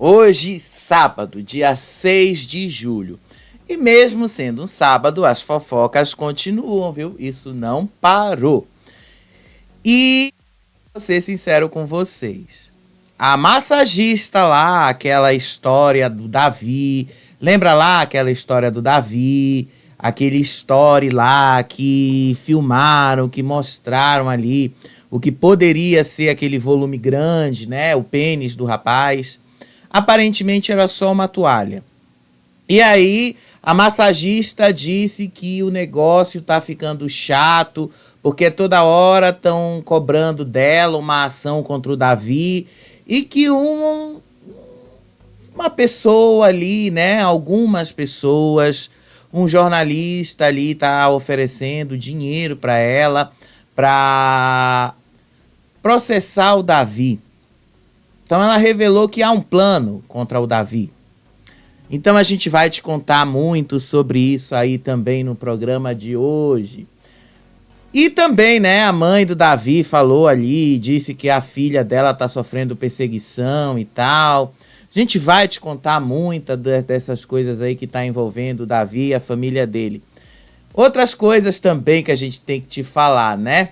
Hoje, sábado, dia 6 de julho. E mesmo sendo um sábado, as fofocas continuam, viu? Isso não parou. E vou ser sincero com vocês. A massagista lá, aquela história do Davi. Lembra lá aquela história do Davi? Aquele story lá que filmaram, que mostraram ali o que poderia ser aquele volume grande, né? O pênis do rapaz. Aparentemente era só uma toalha. E aí a massagista disse que o negócio tá ficando chato, porque toda hora estão cobrando dela uma ação contra o Davi e que uma pessoa ali, né, algumas pessoas, um jornalista ali tá oferecendo dinheiro para ela para processar o Davi. Então ela revelou que há um plano contra o Davi. Então a gente vai te contar muito sobre isso aí também no programa de hoje. E também, né, a mãe do Davi falou ali, disse que a filha dela tá sofrendo perseguição e tal. A gente vai te contar muita dessas coisas aí que tá envolvendo o Davi e a família dele. Outras coisas também que a gente tem que te falar, né?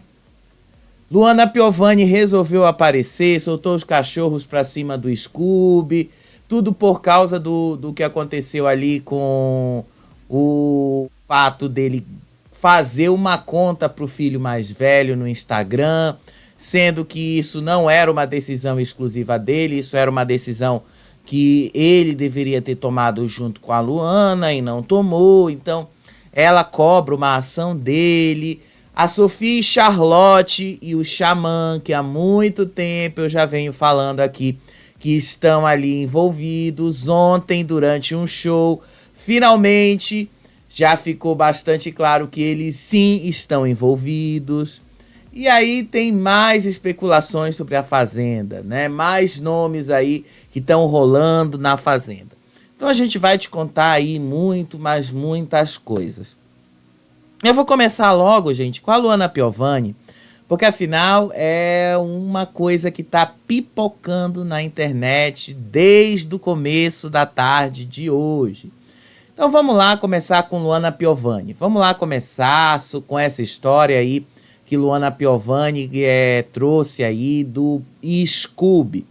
Luana Piovani resolveu aparecer, soltou os cachorros pra cima do Scooby, tudo por causa do que aconteceu ali com o fato dele fazer uma conta pro filho mais velho no Instagram, sendo que isso não era uma decisão exclusiva dele, isso era uma decisão que ele deveria ter tomado junto com a Luana e não tomou, então ela cobra uma ação dele. A Sofia e Charlotte e o Xamã, que há muito tempo eu já venho falando aqui, que estão ali envolvidos. Ontem, durante um show, finalmente já ficou bastante claro que eles sim estão envolvidos. E aí tem mais especulações sobre a Fazenda, né? Mais nomes aí que estão rolando na Fazenda. Então a gente vai te contar aí muitas coisas. Eu vou começar logo, gente, com a Luana Piovani, porque afinal é uma coisa que tá pipocando na internet desde o começo da tarde de hoje. Então vamos lá começar com Luana Piovani. Vamos lá começar com essa história aí que Luana Piovani trouxe aí do Scooby.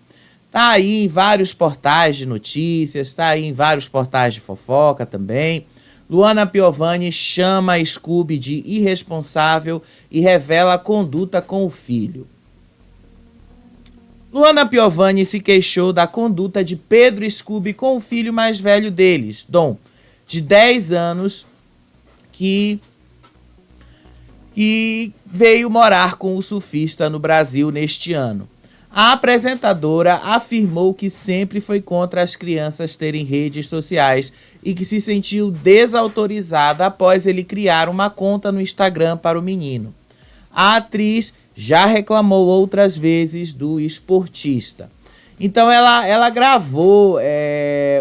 Tá aí em vários portais de notícias, tá aí em vários portais de fofoca também. Luana Piovani chama Scooby de irresponsável e revela a conduta com o filho. Luana Piovani se queixou da conduta de Pedro Scooby com o filho mais velho deles, Dom, de 10 anos, que veio morar com o surfista no Brasil neste ano. A apresentadora afirmou que sempre foi contra as crianças terem redes sociais e que se sentiu desautorizada após ele criar uma conta no Instagram para o menino. A atriz já reclamou outras vezes do esportista. Então ela gravou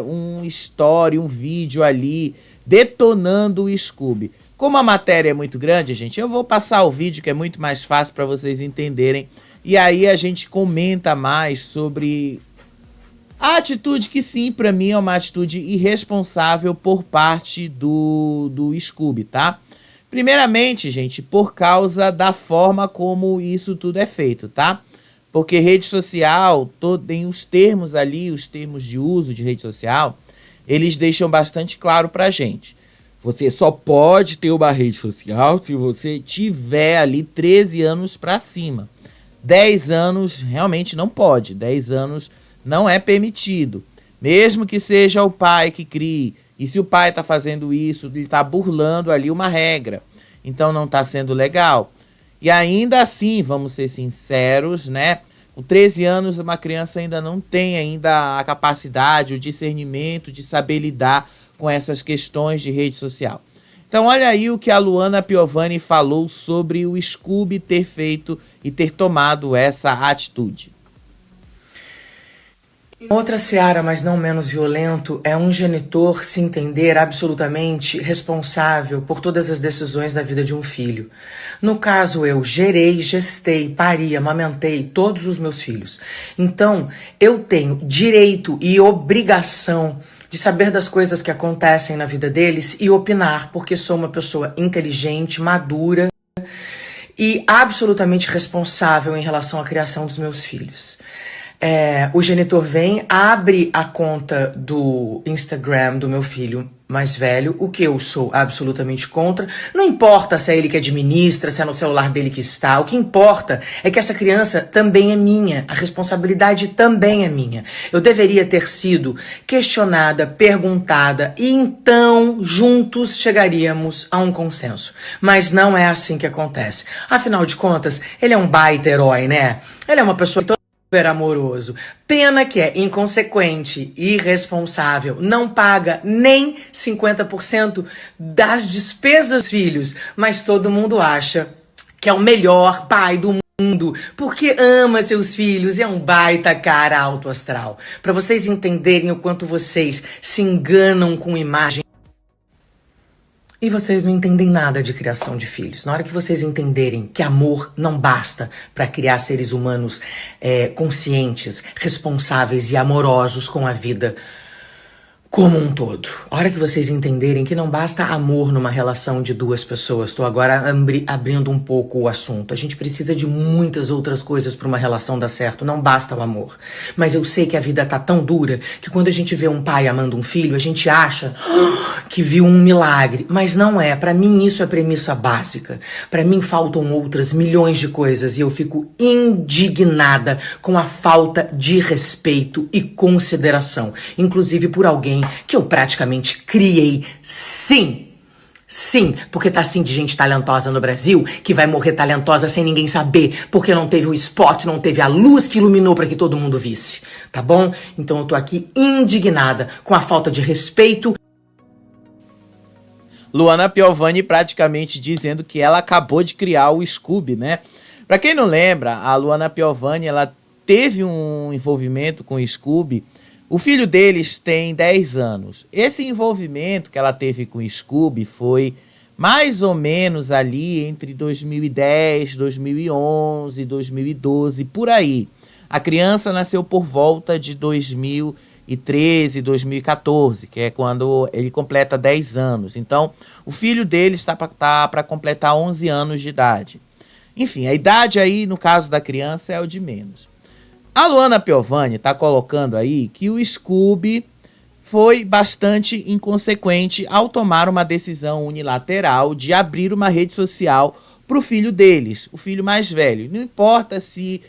um vídeo ali detonando o Scooby. Como a matéria é muito grande, gente, eu vou passar o vídeo que é muito mais fácil para vocês entenderem. E aí a gente comenta mais sobre a atitude que sim, pra mim é uma atitude irresponsável por parte do Scooby, tá? Primeiramente, gente, por causa da forma como isso tudo é feito, tá? Porque rede social, tem os termos ali, os termos de uso de rede social, eles deixam bastante claro pra gente. Você só pode ter uma rede social se você tiver ali 13 anos pra cima. 10 anos realmente não pode, 10 anos não é permitido. Mesmo que seja o pai que crie, e se o pai está fazendo isso, ele está burlando ali uma regra. Então não está sendo legal. E ainda assim, vamos ser sinceros, né? Com 13 anos, uma criança ainda não tem ainda a capacidade, o discernimento de saber lidar com essas questões de rede social. Então olha aí o que a Luana Piovani falou sobre o Scooby ter feito e ter tomado essa atitude. Outra seara, mas não menos violento, é um genitor se entender absolutamente responsável por todas as decisões da vida de um filho. No caso, eu gerei, gestei, pari, amamentei todos os meus filhos. Então, eu tenho direito e obrigação de saber das coisas que acontecem na vida deles e opinar, porque sou uma pessoa inteligente, madura e absolutamente responsável em relação à criação dos meus filhos. O genitor vem, abre a conta do Instagram do meu filho mais velho, o que eu sou absolutamente contra. Não importa se é ele que administra, se é no celular dele que está. O que importa é que essa criança também é minha. A responsabilidade também é minha. Eu deveria ter sido questionada, perguntada, e então juntos chegaríamos a um consenso. Mas não é assim que acontece. Afinal de contas, ele é um baita herói, né? Ele é uma pessoa super amoroso. Pena que é inconsequente, irresponsável, não paga nem 50% das despesas dos filhos, mas todo mundo acha que é o melhor pai do mundo, porque ama seus filhos e é um baita cara alto astral. Para vocês entenderem o quanto vocês se enganam com imagem. E vocês não entendem nada de criação de filhos. Na hora que vocês entenderem que amor não basta para criar seres humanos conscientes, responsáveis e amorosos com a vida como um todo. A hora que vocês entenderem que não basta amor numa relação de duas pessoas, estou agora abrindo um pouco o assunto. A gente precisa de muitas outras coisas para uma relação dar certo, não basta o amor. Mas eu sei que a vida tá tão dura que quando a gente vê um pai amando um filho, a gente acha que viu um milagre. Mas não é. Para mim isso é premissa básica. Para mim faltam outras milhões de coisas e eu fico indignada com a falta de respeito e consideração, inclusive por alguém que eu praticamente criei, sim, porque tá assim de gente talentosa no Brasil, que vai morrer talentosa sem ninguém saber, porque não teve o spot, não teve a luz que iluminou para que todo mundo visse, tá bom? Então eu tô aqui indignada com a falta de respeito. Luana Piovani praticamente dizendo que ela acabou de criar o Scooby, né? Pra quem não lembra, a Luana Piovani, ela teve um envolvimento com o Scooby. O filho deles tem 10 anos. Esse envolvimento que ela teve com o Scooby foi mais ou menos ali entre 2010, 2011, 2012, por aí. A criança nasceu por volta de 2013, 2014, que é quando ele completa 10 anos. Então, o filho dele está para completar 11 anos de idade. Enfim, a idade aí, no caso da criança, é o de menos. A Luana Piovani está colocando aí que o Scooby foi bastante inconsequente ao tomar uma decisão unilateral de abrir uma rede social para o filho deles, o filho mais velho. Não importa se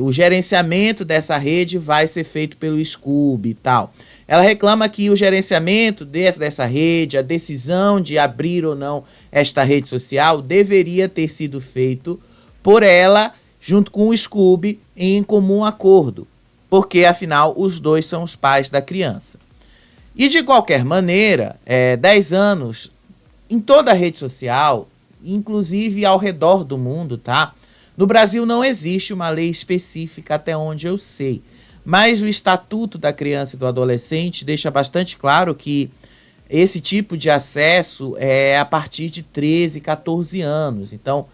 o gerenciamento dessa rede vai ser feito pelo Scooby e tal. Ela reclama que o gerenciamento dessa rede, a decisão de abrir ou não esta rede social, deveria ter sido feito por ela junto com o Scooby, em comum acordo, porque, afinal, os dois são os pais da criança. E, de qualquer maneira, 10 anos, em toda a rede social, inclusive ao redor do mundo, tá? No Brasil não existe uma lei específica, até onde eu sei, mas o Estatuto da Criança e do Adolescente deixa bastante claro que esse tipo de acesso é a partir de 13, 14 anos. Então,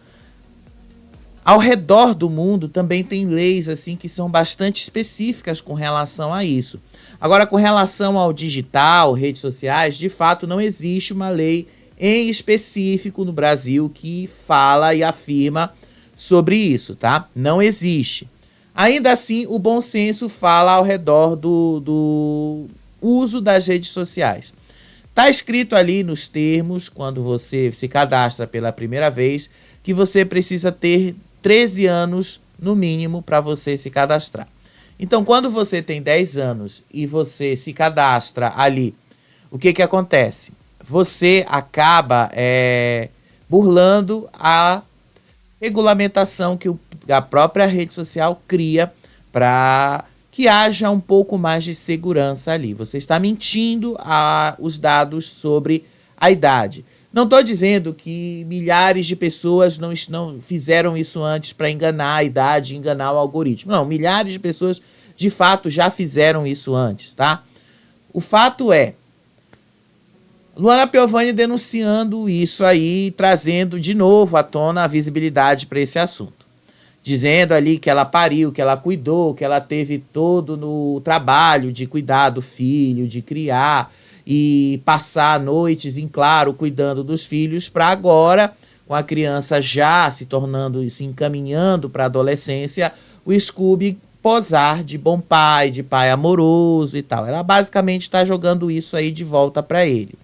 ao redor do mundo também tem leis assim que são bastante específicas com relação a isso. Agora, com relação ao digital, redes sociais, de fato não existe uma lei em específico no Brasil que fala e afirma sobre isso, tá? Não existe. Ainda assim, o bom senso fala ao redor do uso das redes sociais. Tá escrito ali nos termos, quando você se cadastra pela primeira vez, que você precisa ter 13 anos, no mínimo, para você se cadastrar. Então, quando você tem 10 anos e você se cadastra ali, o que acontece? Você acaba burlando a regulamentação que a própria rede social cria para que haja um pouco mais de segurança ali. Você está mentindo os dados sobre a idade. Não estou dizendo que milhares de pessoas não fizeram isso antes para enganar a idade, enganar o algoritmo. Não, milhares de pessoas de fato já fizeram isso antes, tá? O fato é, Luana Piovani denunciando isso aí, trazendo de novo à tona a visibilidade para esse assunto. Dizendo ali que ela pariu, que ela cuidou, que ela teve todo no trabalho de cuidar do filho, de criar e passar noites em claro cuidando dos filhos, para agora, com a criança já se tornando, se encaminhando para a adolescência, o Scooby posar de bom pai, de pai amoroso e tal. Ela basicamente está jogando isso aí de volta para ele.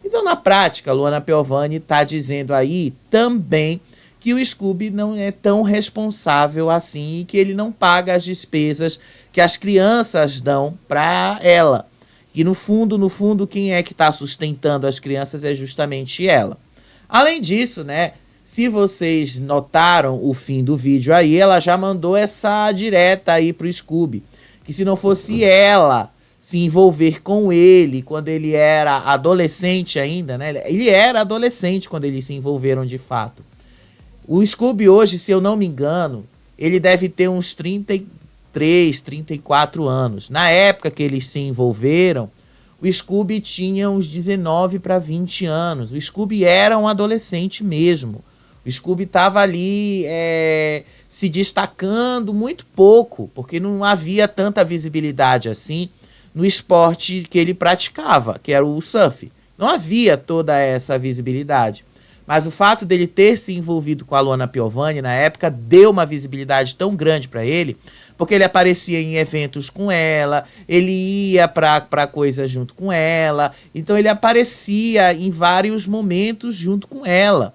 Então, na prática, Luana Piovani está dizendo aí também que o Scooby não é tão responsável assim e que ele não paga as despesas que as crianças dão para ela. E no fundo, quem é que está sustentando as crianças é justamente ela. Além disso, né, se vocês notaram o fim do vídeo aí, ela já mandou essa direta aí pro Scooby, que se não fosse ela se envolver com ele quando ele era adolescente ainda, né? Ele era adolescente quando eles se envolveram de fato. O Scooby hoje, se eu não me engano, ele deve ter uns 33, 34 anos. Na época que eles se envolveram, o Scooby tinha uns 19 para 20 anos. O Scooby era um adolescente mesmo. O Scooby estava ali se destacando muito pouco, porque não havia tanta visibilidade assim no esporte que ele praticava, que era o surf. Não havia toda essa visibilidade. Mas o fato dele ter se envolvido com a Luana Piovani na época deu uma visibilidade tão grande para ele, porque ele aparecia em eventos com ela, ele ia para coisas junto com ela, então ele aparecia em vários momentos junto com ela.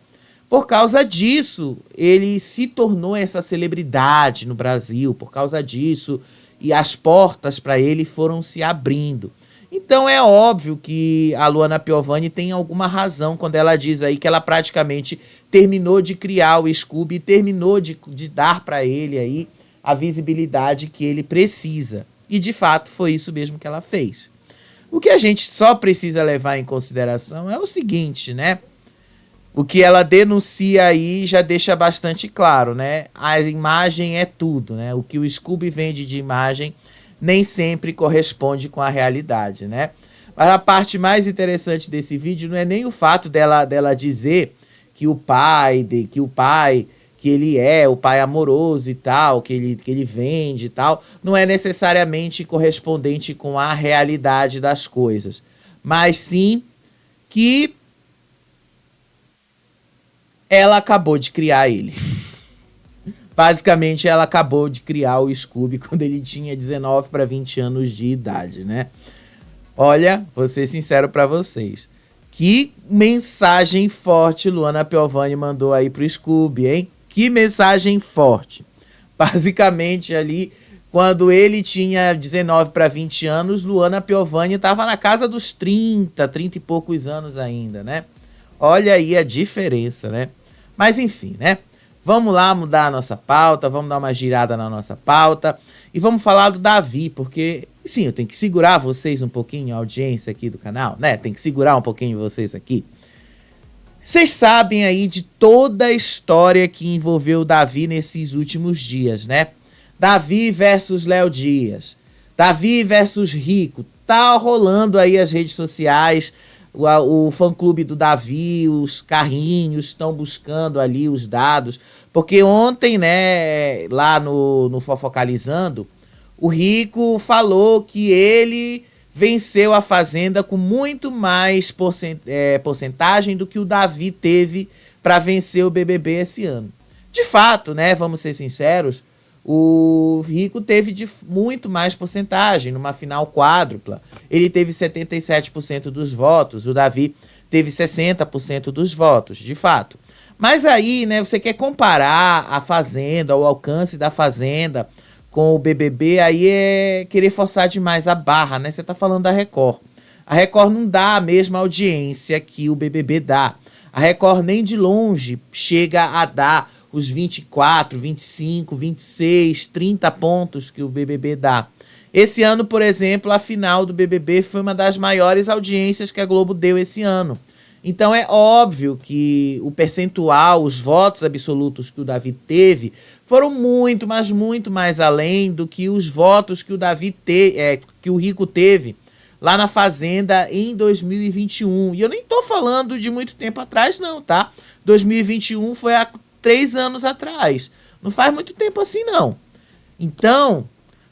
Por causa disso, ele se tornou essa celebridade no Brasil, por causa disso, e as portas para ele foram se abrindo. Então é óbvio que a Luana Piovani tem alguma razão quando ela diz aí que ela praticamente terminou de criar o Scooby, terminou de dar para ele aí a visibilidade que ele precisa. E de fato foi isso mesmo que ela fez. O que a gente só precisa levar em consideração é o seguinte, né? O que ela denuncia aí já deixa bastante claro, né? A imagem é tudo, né? O que o Scooby vende de imagem nem sempre corresponde com a realidade, né? Mas a parte mais interessante desse vídeo não é nem o fato dela dizer que o pai, que ele é o pai amoroso e tal, que ele vende e tal, não é necessariamente correspondente com a realidade das coisas, mas sim que ela acabou de criar ele. Basicamente, ela acabou de criar o Scooby quando ele tinha 19 para 20 anos de idade, né? Olha, vou ser sincero para vocês. Que mensagem forte Luana Piovani mandou aí pro Scooby, hein? Que mensagem forte. Basicamente, ali, quando ele tinha 19 para 20 anos, Luana Piovani estava na casa dos 30 e poucos anos ainda, né? Olha aí a diferença, né? Mas enfim, né? Vamos lá mudar a nossa pauta, vamos dar uma girada na nossa pauta e vamos falar do Davi, porque, sim, eu tenho que segurar vocês um pouquinho, a audiência aqui do canal, né? Tem que segurar um pouquinho vocês aqui. Vocês sabem aí de toda a história que envolveu o Davi nesses últimos dias, né? Davi versus Léo Dias, Davi versus Rico, tá rolando aí as redes sociais. O fã-clube do Davi, os carrinhos estão buscando ali os dados, porque ontem, né, lá no Fofocalizando, o Rico falou que ele venceu a Fazenda com muito mais porcentagem do que o Davi teve para vencer o BBB esse ano. De fato, né, vamos ser sinceros, o Rico teve muito mais porcentagem, numa final quádrupla. Ele teve 77% dos votos, o Davi teve 60% dos votos, de fato. Mas aí, né, você quer comparar a Fazenda, o alcance da Fazenda com o BBB, aí é querer forçar demais a barra, né? Você tá falando da Record. A Record não dá a mesma audiência que o BBB dá. A Record nem de longe chega a dar os 24, 25, 26, 30 pontos que o BBB dá. Esse ano, por exemplo, a final do BBB foi uma das maiores audiências que a Globo deu esse ano. Então é óbvio que o percentual, os votos absolutos que o Davi teve foram muito, mas muito mais além do que os votos que que o Rico teve lá na Fazenda em 2021. E eu nem tô falando de muito tempo atrás não, tá? 2021 foi há 3 anos atrás. Não faz muito tempo assim não. Então,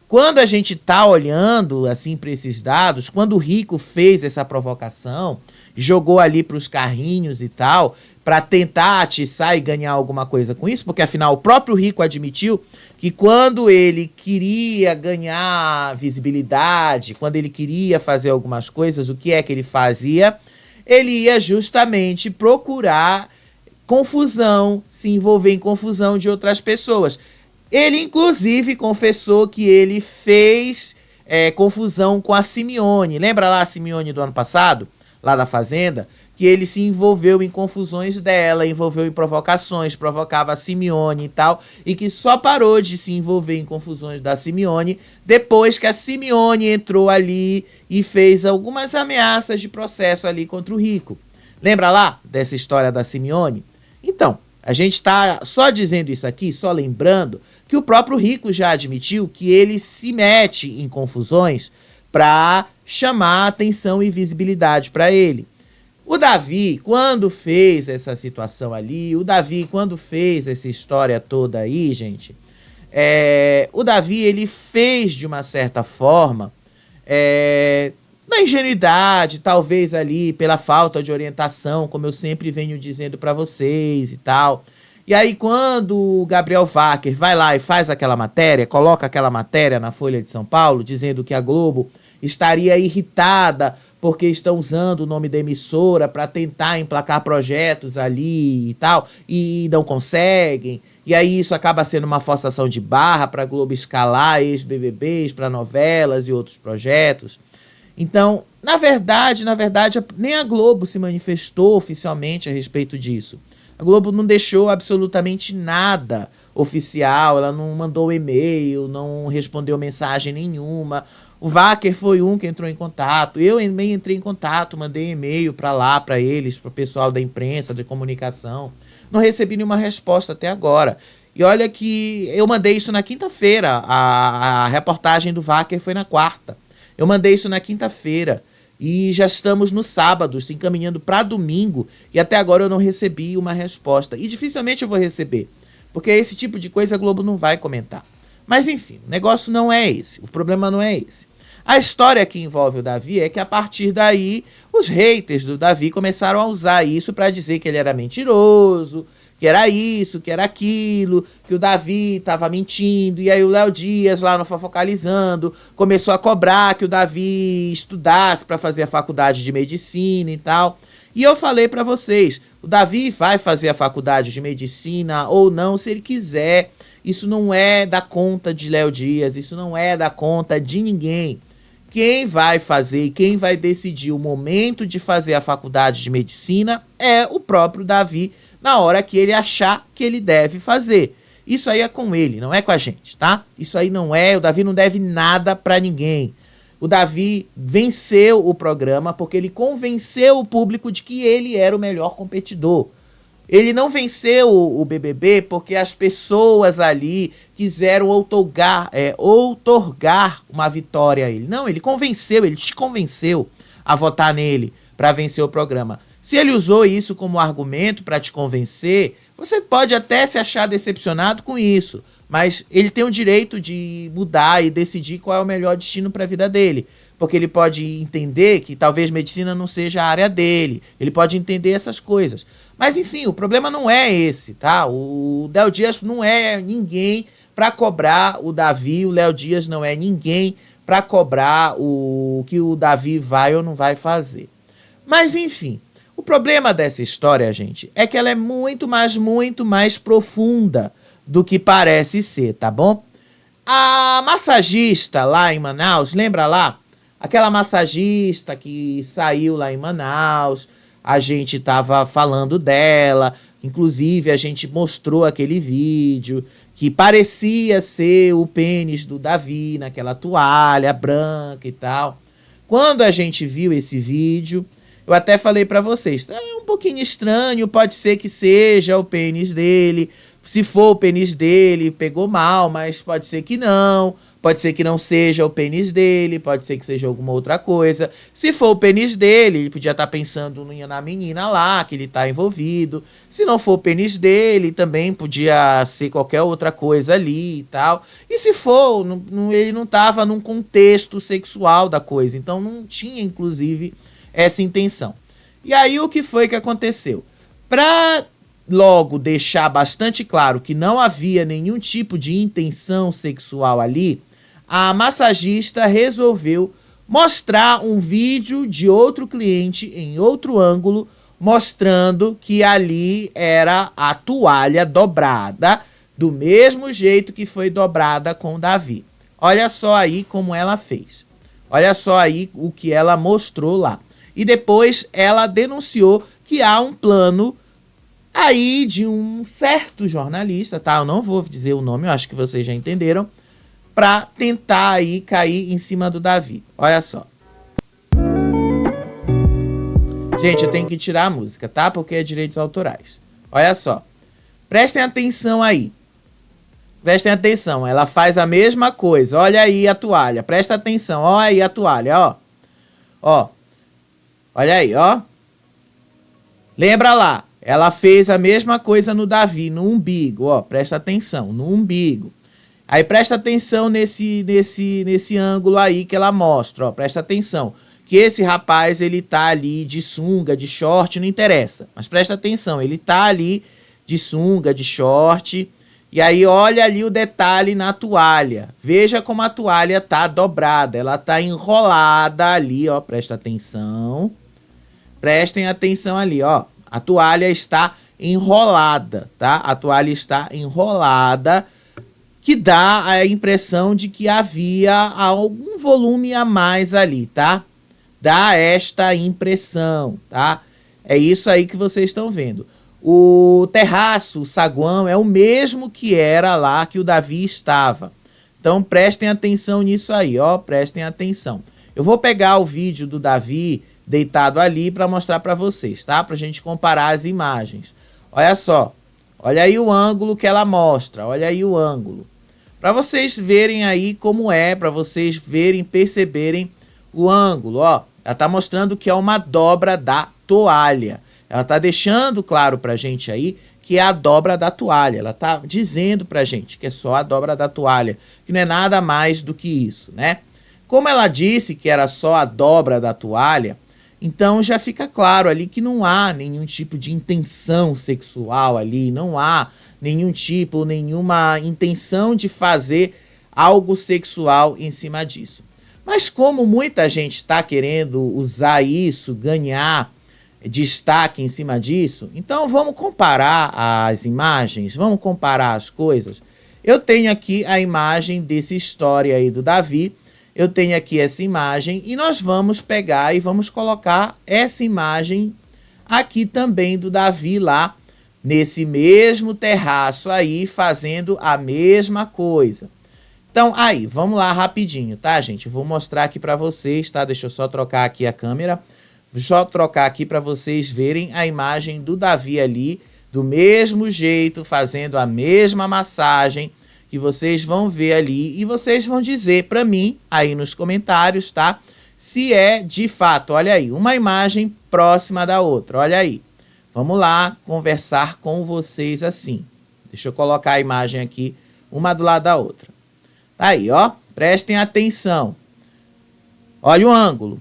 quando a gente tá olhando assim para esses dados, quando o Rico fez essa provocação, jogou ali para os carrinhos e tal, para tentar atiçar e ganhar alguma coisa com isso, porque afinal o próprio Rico admitiu que quando ele queria ganhar visibilidade, quando ele queria fazer algumas coisas, o que é que ele fazia? Ele ia justamente procurar confusão, se envolver em confusão de outras pessoas. Ele, inclusive, confessou que ele fez confusão com a Simeone. Lembra lá a Simeone do ano passado? Lá da Fazenda? Que ele se envolveu em confusões dela, envolveu em provocações, provocava a Simeone e tal, e que só parou de se envolver em confusões da Simeone depois que a Simeone entrou ali e fez algumas ameaças de processo ali contra o Rico. Lembra lá dessa história da Simeone? Então, a gente está só dizendo isso aqui, só lembrando que o próprio Rico já admitiu que ele se mete em confusões para chamar atenção e visibilidade para ele. O Davi, quando fez essa situação ali, o Davi, quando fez essa história toda aí, gente, o Davi, ele fez de uma certa forma, na ingenuidade, talvez ali pela falta de orientação, como eu sempre venho dizendo para vocês e tal. E aí quando o Gabriel Wacker vai lá e faz aquela matéria, coloca aquela matéria na Folha de São Paulo, dizendo que a Globo estaria irritada porque estão usando o nome da emissora para tentar emplacar projetos ali e tal, e não conseguem. E aí isso acaba sendo uma forçação de barra para a Globo escalar ex-BBBs para novelas e outros projetos. Então, na verdade, nem a Globo se manifestou oficialmente a respeito disso. A Globo não deixou absolutamente nada oficial, ela não mandou e-mail, não respondeu mensagem nenhuma. O Wacker foi um que entrou em contato, eu também entrei em contato, mandei e-mail para lá, para eles, para o pessoal da imprensa, de comunicação. Não recebi nenhuma resposta até agora. E olha que eu mandei isso na quinta-feira, a reportagem do Wacker foi na quarta. Eu mandei isso na quinta-feira e já estamos no sábado, se encaminhando para domingo, e até agora eu não recebi uma resposta. E dificilmente eu vou receber, porque esse tipo de coisa a Globo não vai comentar. Mas enfim, o negócio não é esse, o problema não é esse. A história que envolve o Davi é que a partir daí, os haters do Davi começaram a usar isso para dizer que ele era mentiroso, que era isso, que era aquilo, que o Davi estava mentindo, e aí o Léo Dias lá no Fofocalizando começou a cobrar que o Davi estudasse para fazer a faculdade de medicina e tal. E eu falei para vocês, o Davi vai fazer a faculdade de medicina ou não, se ele quiser. Isso não é da conta de Léo Dias, isso não é da conta de ninguém. Quem vai fazer e quem vai decidir o momento de fazer a faculdade de medicina é o próprio Davi, na hora que ele achar que ele deve fazer. Isso aí é com ele, não é com a gente, tá? Isso aí não é, o Davi não deve nada pra ninguém. O Davi venceu o programa porque ele convenceu o público de que ele era o melhor competidor. Ele não venceu o BBB porque as pessoas ali quiseram outorgar uma vitória a ele. Não, ele convenceu, ele te convenceu a votar nele para vencer o programa. Se ele usou isso como argumento para te convencer, você pode até se achar decepcionado com isso, mas ele tem o direito de mudar e decidir qual é o melhor destino para a vida dele, porque ele pode entender que talvez medicina não seja a área dele, ele pode entender essas coisas. Mas enfim, o problema não é esse, tá? O Léo Dias não é ninguém para cobrar o Davi, o Léo Dias não é ninguém para cobrar o que o Davi vai ou não vai fazer. Mas enfim, o problema dessa história, gente, é que ela é muito mais profunda do que parece ser, tá bom? A massagista lá em Manaus, lembra lá? Aquela massagista que saiu lá em Manaus, a gente tava falando dela, inclusive a gente mostrou aquele vídeo que parecia ser o pênis do Davi naquela toalha branca e tal. Quando a gente viu esse vídeo, Eu até falei para vocês, é um pouquinho estranho, pode ser que seja o pênis dele. Se for o pênis dele, pegou mal, mas pode ser que não. Pode ser que não seja o pênis dele, pode ser que seja alguma outra coisa. Se for o pênis dele, ele podia estar pensando na menina lá, que ele está envolvido. Se não for o pênis dele, também podia ser qualquer outra coisa ali e tal. E se for, ele não estava num contexto sexual da coisa, então não tinha, inclusive, essa intenção. E aí o que foi que aconteceu? Para logo deixar bastante claro que não havia nenhum tipo de intenção sexual ali, a massagista resolveu mostrar um vídeo de outro cliente em outro ângulo, mostrando que ali era a toalha dobrada, do mesmo jeito que foi dobrada com o Davi. Olha só aí como ela fez. Olha só aí o que ela mostrou lá. E depois ela denunciou que há um plano aí de um certo jornalista, tá? Eu não vou dizer o nome, eu acho que vocês já entenderam, para tentar aí cair em cima do Davi. Olha só. Gente, eu tenho que tirar a música, tá? Porque é direitos autorais. Olha só. Prestem atenção aí. Prestem atenção. Ela faz a mesma coisa. Olha aí a toalha. Presta atenção. Olha aí a toalha, ó. Ó. Olha aí, ó. Lembra lá. Ela fez a mesma coisa no Davi, no umbigo, ó. Presta atenção, no umbigo. Aí presta atenção nesse ângulo aí que ela mostra, ó. Presta atenção. Que esse rapaz, ele tá ali de sunga, de short, não interessa. Mas presta atenção, ele tá ali de sunga, de short. E aí olha ali o detalhe na toalha. Veja como a toalha tá dobrada. Ela tá enrolada ali, ó. Presta atenção. Prestem atenção ali, ó. A toalha está enrolada, tá? A toalha está enrolada, que dá a impressão de que havia algum volume a mais ali, tá? Dá esta impressão, tá? É isso aí que vocês estão vendo. O terraço, o saguão, é o mesmo que era lá que o Davi estava. Então prestem atenção nisso aí, ó. Prestem atenção. Eu vou pegar o vídeo do Davi deitado ali para mostrar para vocês, tá? Pra gente comparar as imagens. Olha só. Olha aí o ângulo que ela mostra. Olha aí o ângulo. Para vocês verem aí como é, para vocês verem, perceberem o ângulo, ó. Ela tá mostrando que é uma dobra da toalha. Ela tá deixando claro pra gente aí que é a dobra da toalha. Ela tá dizendo pra gente que é só a dobra da toalha, que não é nada mais do que isso, né? Como ela disse que era só a dobra da toalha, então já fica claro ali que não há nenhum tipo de intenção sexual ali, não há nenhuma intenção de fazer algo sexual em cima disso. Mas como muita gente está querendo usar isso, ganhar destaque em cima disso, então vamos comparar as imagens, vamos comparar as coisas. Eu tenho aqui a imagem dessa história aí do Davi, eu tenho aqui essa imagem e nós vamos pegar e vamos colocar essa imagem aqui também do Davi lá, nesse mesmo terraço aí, fazendo a mesma coisa. Então, aí, vamos lá rapidinho, tá, gente? Vou mostrar aqui para vocês, tá? Deixa eu só trocar aqui a câmera. Vou só trocar aqui para vocês verem a imagem do Davi ali, do mesmo jeito, fazendo a mesma massagem, que vocês vão ver ali e vocês vão dizer para mim aí nos comentários, tá? Se é de fato, olha aí, uma imagem próxima da outra, olha aí. Vamos lá conversar com vocês assim. Deixa eu colocar a imagem aqui, uma do lado da outra. Aí, ó, prestem atenção. Olha o ângulo.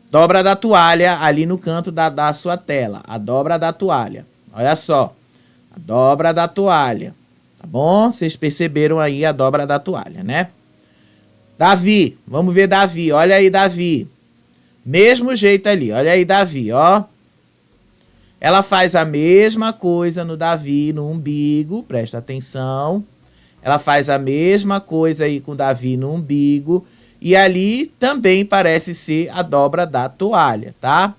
Dobra da toalha ali no canto da sua tela. A dobra da toalha. Olha só. A dobra da toalha. Tá bom? Vocês perceberam aí a dobra da toalha, né? Davi. Vamos ver Davi. Olha aí, Davi. Mesmo jeito ali. Olha aí, Davi, ó. Ela faz a mesma coisa no Davi, no umbigo. Presta atenção. Ela faz a mesma coisa aí com o Davi no umbigo. E ali também parece ser a dobra da toalha, tá?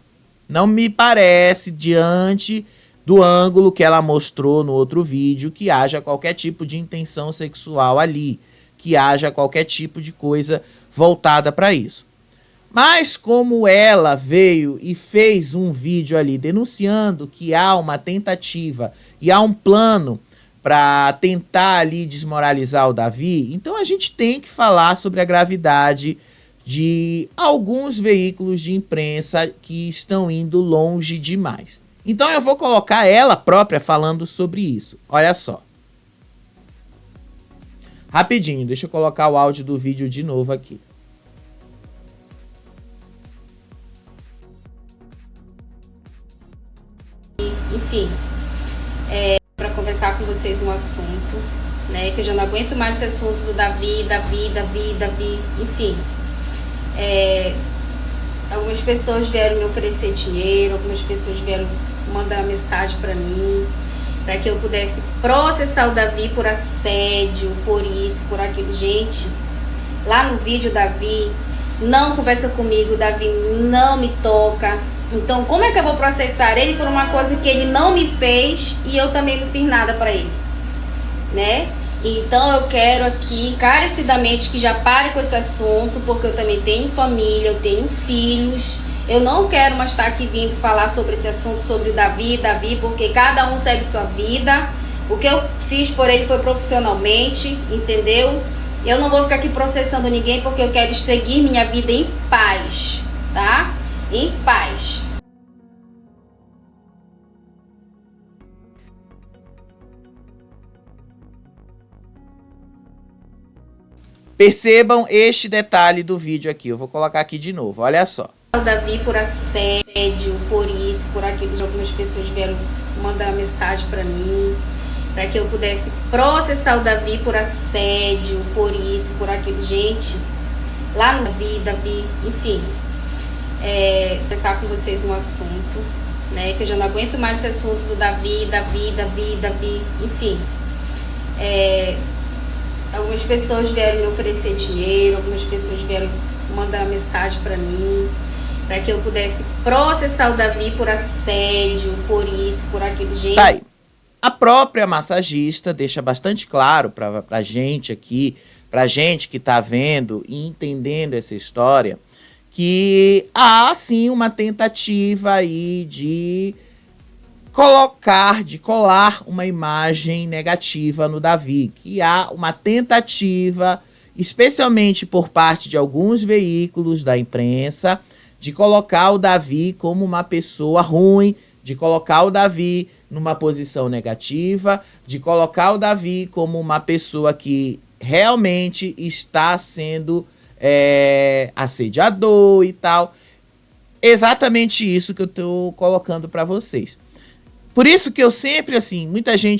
Não me parece, diante do ângulo que ela mostrou no outro vídeo, que haja qualquer tipo de intenção sexual ali. Que haja qualquer tipo de coisa voltada para isso. Mas como ela veio e fez um vídeo ali denunciando que há uma tentativa e há um plano para tentar ali desmoralizar o Davi, então a gente tem que falar sobre a gravidade de alguns veículos de imprensa que estão indo longe demais. Então eu vou colocar ela própria falando sobre isso. Olha só. Rapidinho, deixa eu colocar o áudio do vídeo de novo aqui. Enfim, para conversar com vocês um assunto, né, que eu já não aguento mais esse assunto do Davi, enfim. Algumas pessoas vieram me oferecer dinheiro, algumas pessoas vieram mandar mensagem para mim, para que eu pudesse processar o Davi por assédio, por isso, por aquilo. Gente, lá no vídeo, Davi não conversa comigo, Davi não me toca. Então, como é que eu vou processar ele por uma coisa que ele não me fez e eu também não fiz nada para ele, né? Então, eu quero aqui, encarecidamente, que já pare com esse assunto, porque eu também tenho família, eu tenho filhos. Eu não quero mais estar aqui vindo falar sobre esse assunto, sobre o Davi, porque cada um segue sua vida. O que eu fiz por ele foi profissionalmente, entendeu? Eu não vou ficar aqui processando ninguém, porque eu quero seguir minha vida em paz, tá? Em paz. Percebam este detalhe do vídeo aqui. Eu vou colocar aqui de novo. Olha só. O Davi por assédio, por isso, por aquilo. Algumas pessoas vieram mandar mensagem para mim, para que eu pudesse processar o Davi por assédio, por isso, por aquilo. Gente, lá no Davi, enfim. Conversar com vocês um assunto, né, que eu já não aguento mais esse assunto do Davi, enfim. Algumas pessoas vieram me oferecer dinheiro, algumas pessoas vieram mandar mensagem para mim, para que eu pudesse processar o Davi por assédio, por isso, por aquilo. Gente. Tá aí. A própria massagista deixa bastante claro pra gente aqui, pra gente que tá vendo e entendendo essa história, que há sim uma tentativa aí de colar uma imagem negativa no Davi, que há uma tentativa, especialmente por parte de alguns veículos da imprensa, de colocar o Davi como uma pessoa ruim, de colocar o Davi numa posição negativa, de colocar o Davi como uma pessoa que realmente está sendo assediador e tal. Exatamente isso que eu tô colocando para vocês. Por isso que eu sempre, assim,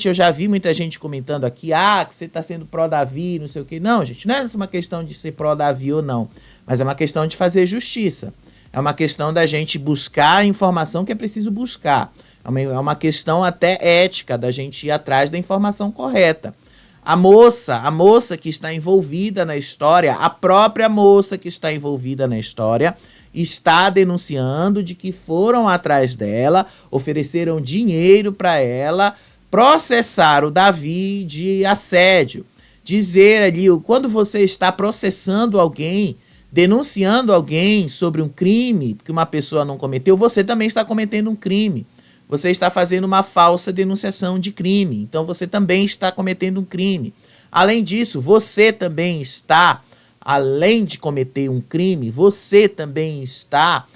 eu já vi muita gente comentando aqui, que você tá sendo pró-Davi, não sei o que. Não, gente, não é uma questão de ser pró-Davi ou não, mas é uma questão de fazer justiça. É uma questão da gente buscar a informação que é preciso buscar. É uma questão até ética, da gente ir atrás da informação correta. A moça que está envolvida na história, a própria moça que está envolvida na história, está denunciando de que foram atrás dela, ofereceram dinheiro para ela, processar o Davi de assédio. Dizer ali, quando você está processando alguém, denunciando alguém sobre um crime que uma pessoa não cometeu, você também está cometendo um crime. Você está fazendo uma falsa denunciação de crime. Então você também está cometendo um crime. Além disso, você também está, além de cometer um crime, você também está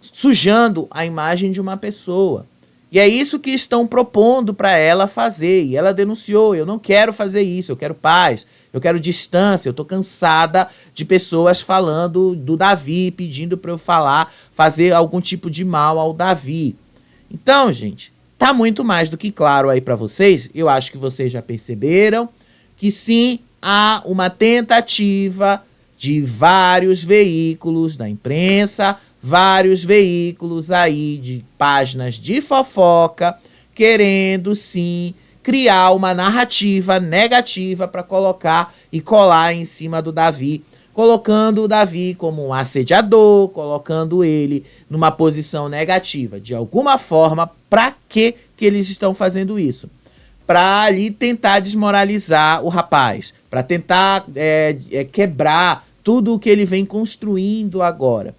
sujando a imagem de uma pessoa. E é isso que estão propondo para ela fazer. E ela denunciou, eu não quero fazer isso, eu quero paz, eu quero distância, eu tô cansada de pessoas falando do Davi, pedindo para eu fazer algum tipo de mal ao Davi. Então, gente, tá muito mais do que claro aí para vocês. Eu acho que vocês já perceberam que sim, há uma tentativa de vários veículos da imprensa, vários veículos aí de páginas de fofoca, querendo sim criar uma narrativa negativa para colocar e colar em cima do Davi, colocando o Davi como um assediador, colocando ele numa posição negativa. De alguma forma, para que eles estão fazendo isso? Para ali tentar desmoralizar o rapaz, para tentar quebrar tudo o que ele vem construindo agora.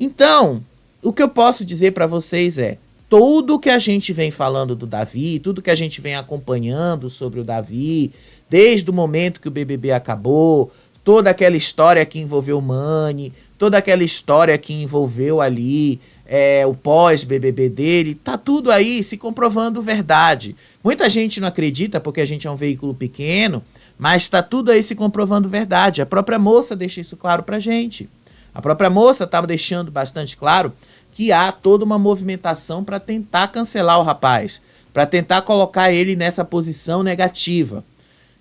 Então, o que eu posso dizer para vocês é, tudo que a gente vem falando do Davi, tudo que a gente vem acompanhando sobre o Davi, desde o momento que o BBB acabou, toda aquela história que envolveu o Mani, toda aquela história que envolveu ali o pós-BBB dele, tá tudo aí se comprovando verdade. Muita gente não acredita porque a gente é um veículo pequeno, mas tá tudo aí se comprovando verdade. A própria moça deixa isso claro pra gente. A própria moça estava deixando bastante claro que há toda uma movimentação para tentar cancelar o rapaz, para tentar colocar ele nessa posição negativa.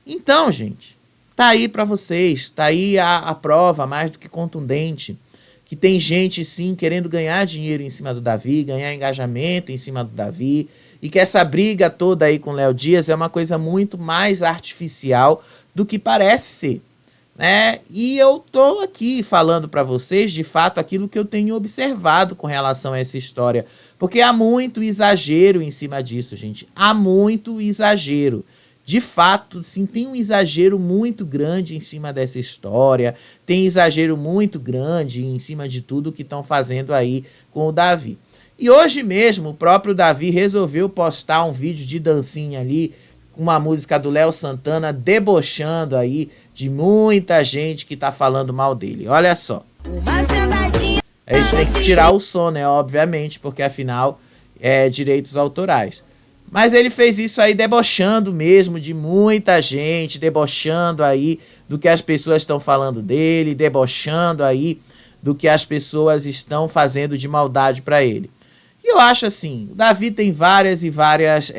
Então, gente, tá aí para vocês, tá aí a prova mais do que contundente, que tem gente sim querendo ganhar dinheiro em cima do Davi, ganhar engajamento em cima do Davi, e que essa briga toda aí com o Léo Dias é uma coisa muito mais artificial do que parece ser, né? E eu tô aqui falando para vocês, de fato, aquilo que eu tenho observado com relação a essa história, porque há muito exagero em cima disso, gente, há muito exagero. De fato, sim, tem um exagero muito grande em cima dessa história, tem exagero muito grande em cima de tudo que estão fazendo aí com o Davi. E hoje mesmo, o próprio Davi resolveu postar um vídeo de dancinha ali, com uma música do Léo Santana, debochando aí de muita gente que tá falando mal dele. Olha só. A gente tem que tirar o som, né? Obviamente, porque afinal é direitos autorais. Mas ele fez isso aí debochando mesmo de muita gente, debochando aí do que as pessoas estão falando dele, debochando aí do que as pessoas estão fazendo de maldade para ele. E eu acho assim, o Davi tem várias e várias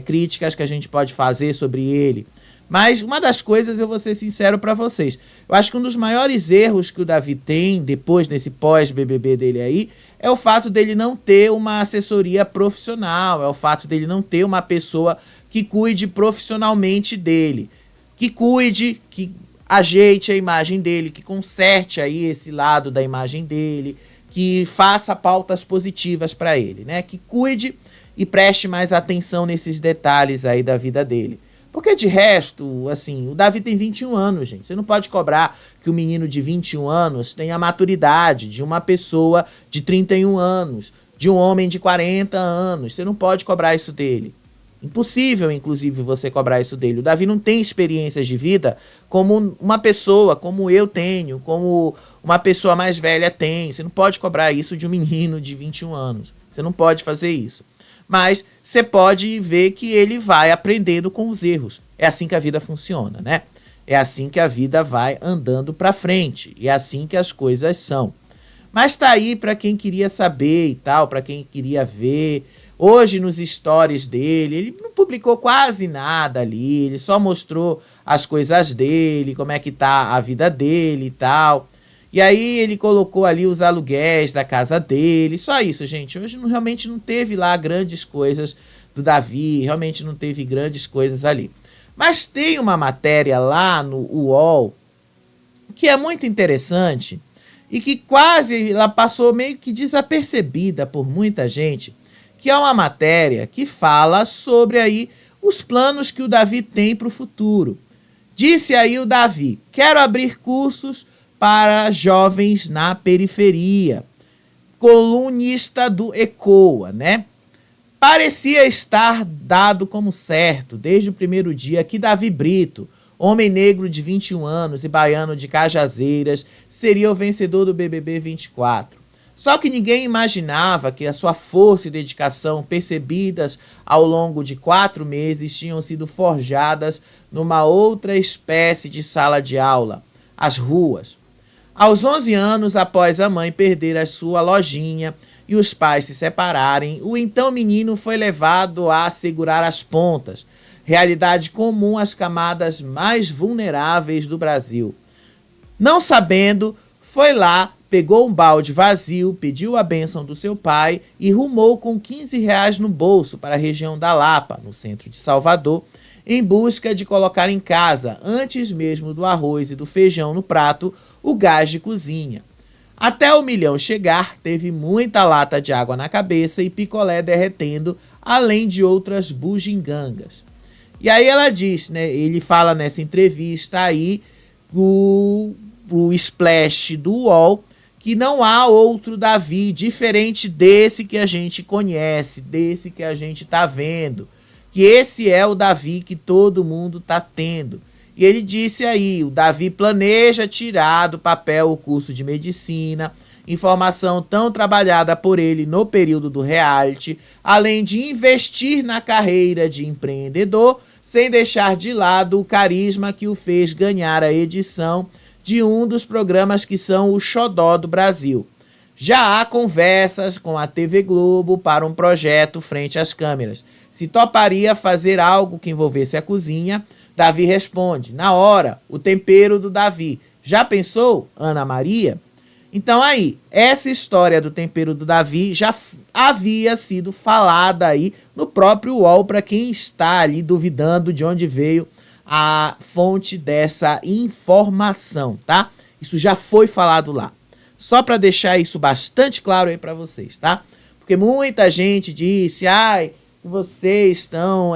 críticas que a gente pode fazer sobre ele. Mas uma das coisas, eu vou ser sincero para vocês, eu acho que um dos maiores erros que o Davi tem, depois desse pós-BBB dele aí, é o fato dele não ter uma assessoria profissional, é o fato dele não ter uma pessoa que cuide profissionalmente dele, que cuide, que ajeite a imagem dele, que conserte aí esse lado da imagem dele, que faça pautas positivas para ele, né? Que cuide e preste mais atenção nesses detalhes aí da vida dele. Porque de resto, assim, o Davi tem 21 anos, gente. Você não pode cobrar que o menino de 21 anos tenha a maturidade de uma pessoa de 31 anos, de um homem de 40 anos. Você não pode cobrar isso dele. Impossível, inclusive, você cobrar isso dele. O Davi não tem experiências de vida como uma pessoa, como eu tenho, como uma pessoa mais velha tem. Você não pode cobrar isso de um menino de 21 anos. Você não pode fazer isso. Mas você pode ver que ele vai aprendendo com os erros. É assim que a vida funciona, né? É assim que a vida vai andando para frente. E é assim que as coisas são. Mas tá aí para quem queria saber e tal, para quem queria ver. Hoje nos stories dele, ele não publicou quase nada ali, ele só mostrou as coisas dele, como é que tá a vida dele e tal. E aí ele colocou ali os aluguéis da casa dele, só isso, gente. Hoje realmente não teve lá grandes coisas do Davi, realmente não teve grandes coisas ali. Mas tem uma matéria lá no UOL que é muito interessante e que quase ela passou meio que desapercebida por muita gente, que é uma matéria que fala sobre aí os planos que o Davi tem para o futuro. Disse aí o Davi: quero abrir cursos para jovens na periferia. Colunista do ECOA, né? Parecia estar dado como certo, desde o primeiro dia, que Davi Brito, homem negro de 21 anos e baiano de Cajazeiras, seria o vencedor do BBB 24. Só que ninguém imaginava que a sua força e dedicação, percebidas ao longo de 4 meses, tinham sido forjadas numa outra espécie de sala de aula, as ruas. Aos 11 anos, após a mãe perder a sua lojinha e os pais se separarem, o então menino foi levado a segurar as pontas, realidade comum às camadas mais vulneráveis do Brasil. Não sabendo, foi lá, pegou um balde vazio, pediu a bênção do seu pai e rumou com R$ 15 no bolso para a região da Lapa, no centro de Salvador, em busca de colocar em casa, antes mesmo do arroz e do feijão no prato, o gás de cozinha. Até o milhão chegar, teve muita lata de água na cabeça e picolé derretendo, além de outras bugigangas. E aí ela diz, né, ele fala nessa entrevista aí, o Splash do UOL, que não há outro Davi diferente desse que a gente conhece, desse que a gente está vendo, que esse é o Davi que todo mundo está tendo. E ele disse aí, o Davi planeja tirar do papel o curso de medicina, informação tão trabalhada por ele no período do reality, além de investir na carreira de empreendedor, sem deixar de lado o carisma que o fez ganhar a edição de um dos programas que são o xodó do Brasil. Já há conversas com a TV Globo para um projeto frente às câmeras. Se toparia fazer algo que envolvesse a cozinha, Davi responde, na hora, o tempero do Davi. Já pensou, Ana Maria? Então aí, essa história do tempero do Davi já havia sido falada aí no próprio UOL, para quem está ali duvidando de onde veio a fonte dessa informação, tá? Isso já foi falado lá. Só para deixar isso bastante claro aí para vocês, tá? Porque muita gente disse, ai, vocês estão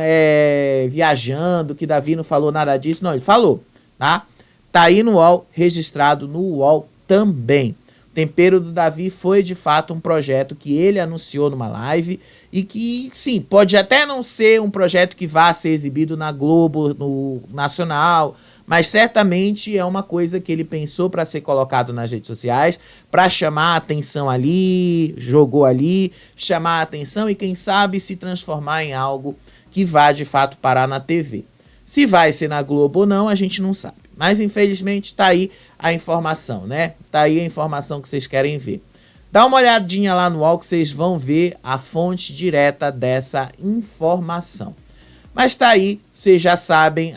viajando, que Davi não falou nada disso. Não, ele falou, tá? Tá aí no UOL, registrado no UOL também. O tempero do Davi foi de fato um projeto que ele anunciou numa live e que, sim, pode até não ser um projeto que vá ser exibido na Globo, no Nacional, mas certamente é uma coisa que ele pensou para ser colocado nas redes sociais, para chamar a atenção ali, jogou ali, chamar a atenção e quem sabe se transformar em algo que vá de fato parar na TV. Se vai ser na Globo ou não, a gente não sabe. Mas infelizmente tá aí a informação, né? Tá aí a informação que vocês querem ver. Dá uma olhadinha lá no UOL que vocês vão ver a fonte direta dessa informação. Mas tá aí, vocês já sabem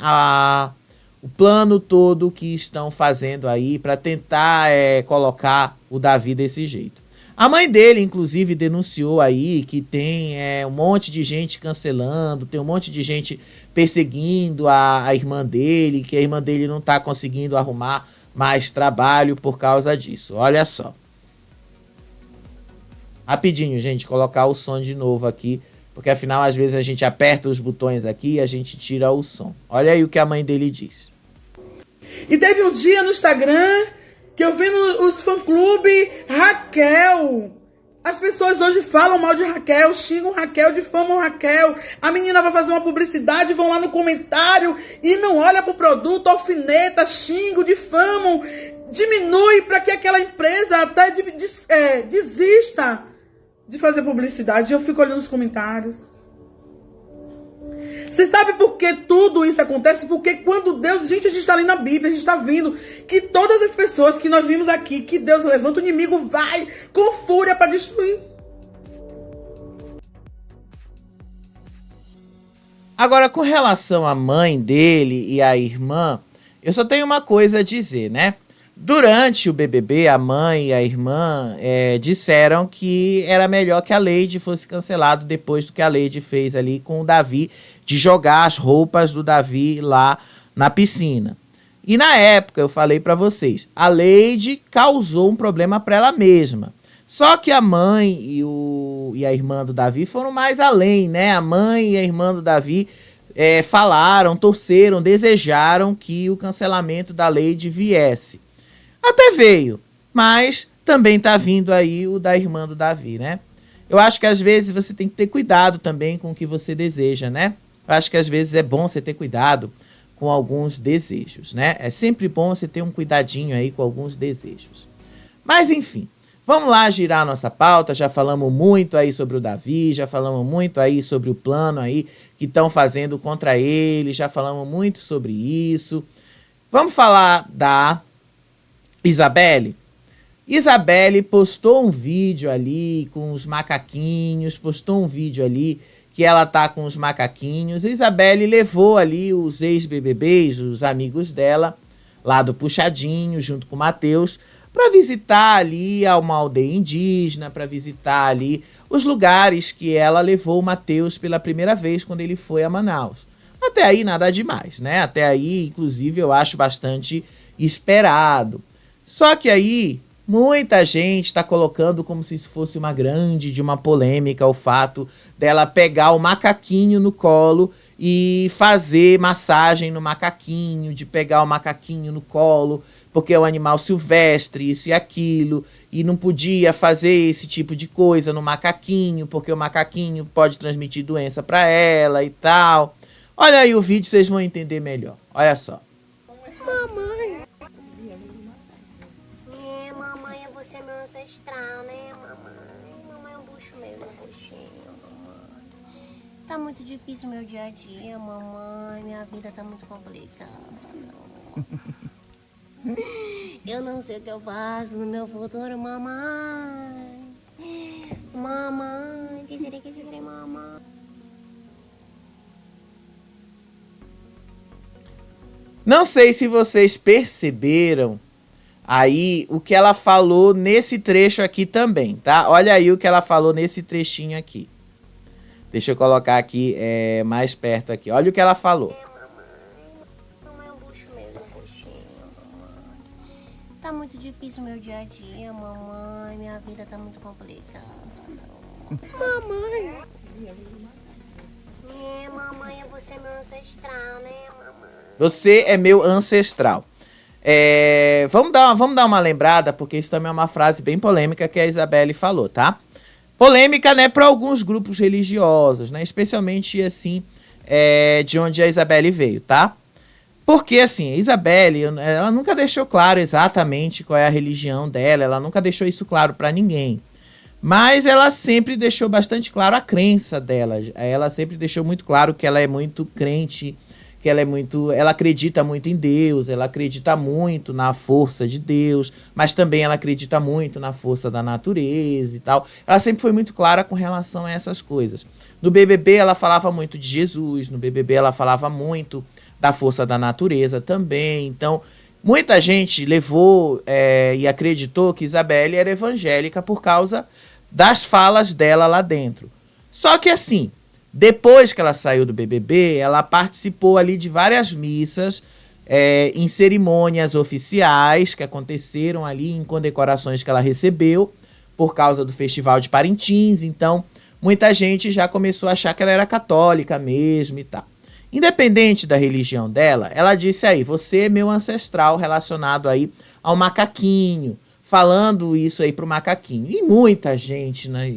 o plano todo que estão fazendo aí para tentar colocar o Davi desse jeito. A mãe dele, inclusive, denunciou aí que tem um monte de gente cancelando, tem um monte de gente perseguindo a irmã dele, que a irmã dele não tá conseguindo arrumar mais trabalho por causa disso. Olha só. Rapidinho, gente, colocar o som de novo aqui, porque afinal, às vezes a gente aperta os botões aqui e a gente tira o som. Olha aí o que a mãe dele diz. E teve um dia no Instagram que eu vi os fã-clube Raquel. As pessoas hoje falam mal de Raquel, xingam Raquel, difamam Raquel. A menina vai fazer uma publicidade, vão lá no comentário e não olha pro produto, alfineta, xingam, difamam. Diminui para que aquela empresa até desista de fazer publicidade. Eu fico olhando os comentários. Você sabe por que tudo isso acontece? Porque quando Deus... Gente, a gente está ali na Bíblia, a gente está vendo que todas as pessoas que nós vimos aqui, que Deus levanta, o inimigo vai com fúria para destruir. Agora, com relação à mãe dele e à irmã, eu só tenho uma coisa a dizer, né? Durante o BBB, a mãe e a irmã disseram que era melhor que a Lady fosse cancelada depois do que a Lady fez ali com o Davi, de jogar as roupas do Davi lá na piscina. E na época, eu falei pra vocês, a Lady causou um problema pra ela mesma. Só que a mãe e a irmã do Davi foram mais além, né? A mãe e a irmã do Davi falaram, torceram, desejaram que o cancelamento da Lady viesse. Até veio, mas também tá vindo aí o da irmã do Davi, né? Eu acho que às vezes você tem que ter cuidado também com o que você deseja, né? Eu acho que às vezes é bom você ter cuidado com alguns desejos, né? É sempre bom você ter um cuidadinho aí com alguns desejos. Mas enfim, vamos lá girar a nossa pauta. Já falamos muito aí sobre o Davi, já falamos muito aí sobre o plano aí que estão fazendo contra ele, já falamos muito sobre isso. Vamos falar da Isabelle. Isabelle postou um vídeo ali com os macaquinhos, postou um vídeo ali que ela tá com os macaquinhos. Isabelle levou ali os ex-BBBs, os amigos dela, lá do Puxadinho, junto com o Matheus, para visitar ali uma aldeia indígena, para visitar ali os lugares que ela levou o Matheus pela primeira vez quando ele foi a Manaus. Até aí nada demais, né? Até aí, inclusive, eu acho bastante esperado. Só que aí Muita gente está colocando como se isso fosse uma polêmica, o fato dela pegar o macaquinho no colo e fazer massagem no macaquinho, de pegar o macaquinho no colo, porque é um animal silvestre, isso e aquilo, e não podia fazer esse tipo de coisa no macaquinho, porque o macaquinho pode transmitir doença para ela e tal. Olha aí o vídeo, vocês vão entender melhor. Olha só. Mamãe, você é meu ancestral, né, mamãe? Mamãe é um bucho meu, meu buchinho, mamãe. Tá muito difícil o meu dia a dia, mamãe. Minha vida tá muito complicada. Eu não sei o que eu faço no meu futuro, mamãe. Mamãe, que serei, mamãe. Não sei se vocês perceberam aí o que ela falou nesse trecho aqui também, tá? Olha aí o que ela falou nesse trechinho aqui. Deixa eu colocar aqui mais perto aqui. Olha o que ela falou. Mamãe é um bucho meu, meu buchinho, mamãe. Tá muito difícil o meu dia a dia, mamãe. Minha vida tá muito complicada. Mamãe. Mamãe, você é meu ancestral, né, mamãe? Você é meu ancestral. Vamos dar uma lembrada, porque isso também é uma frase bem polêmica que a Isabelle falou, tá? Polêmica, né, para alguns grupos religiosos, né? Especialmente, assim, de onde a Isabelle veio, tá? Porque, assim, a Isabelle, ela nunca deixou claro exatamente qual é a religião dela, ela nunca deixou isso claro para ninguém. Mas ela sempre deixou bastante claro a crença dela. Ela sempre deixou muito claro que ela é muito crente, que ela acredita muito em Deus, ela acredita muito na força de Deus, mas também ela acredita muito na força da natureza e tal. Ela sempre foi muito clara com relação a essas coisas. No BBB ela falava muito de Jesus, no BBB ela falava muito da força da natureza também. Então, muita gente levou e acreditou que Isabelle era evangélica por causa das falas dela lá dentro. Só que assim, depois que ela saiu do BBB, ela participou ali de várias missas em cerimônias oficiais que aconteceram ali em condecorações que ela recebeu por causa do Festival de Parintins. Então, muita gente já começou a achar que ela era católica mesmo e tal. Independente da religião dela, ela disse aí, você é meu ancestral relacionado aí ao macaquinho, falando isso aí pro macaquinho. E muita gente, né,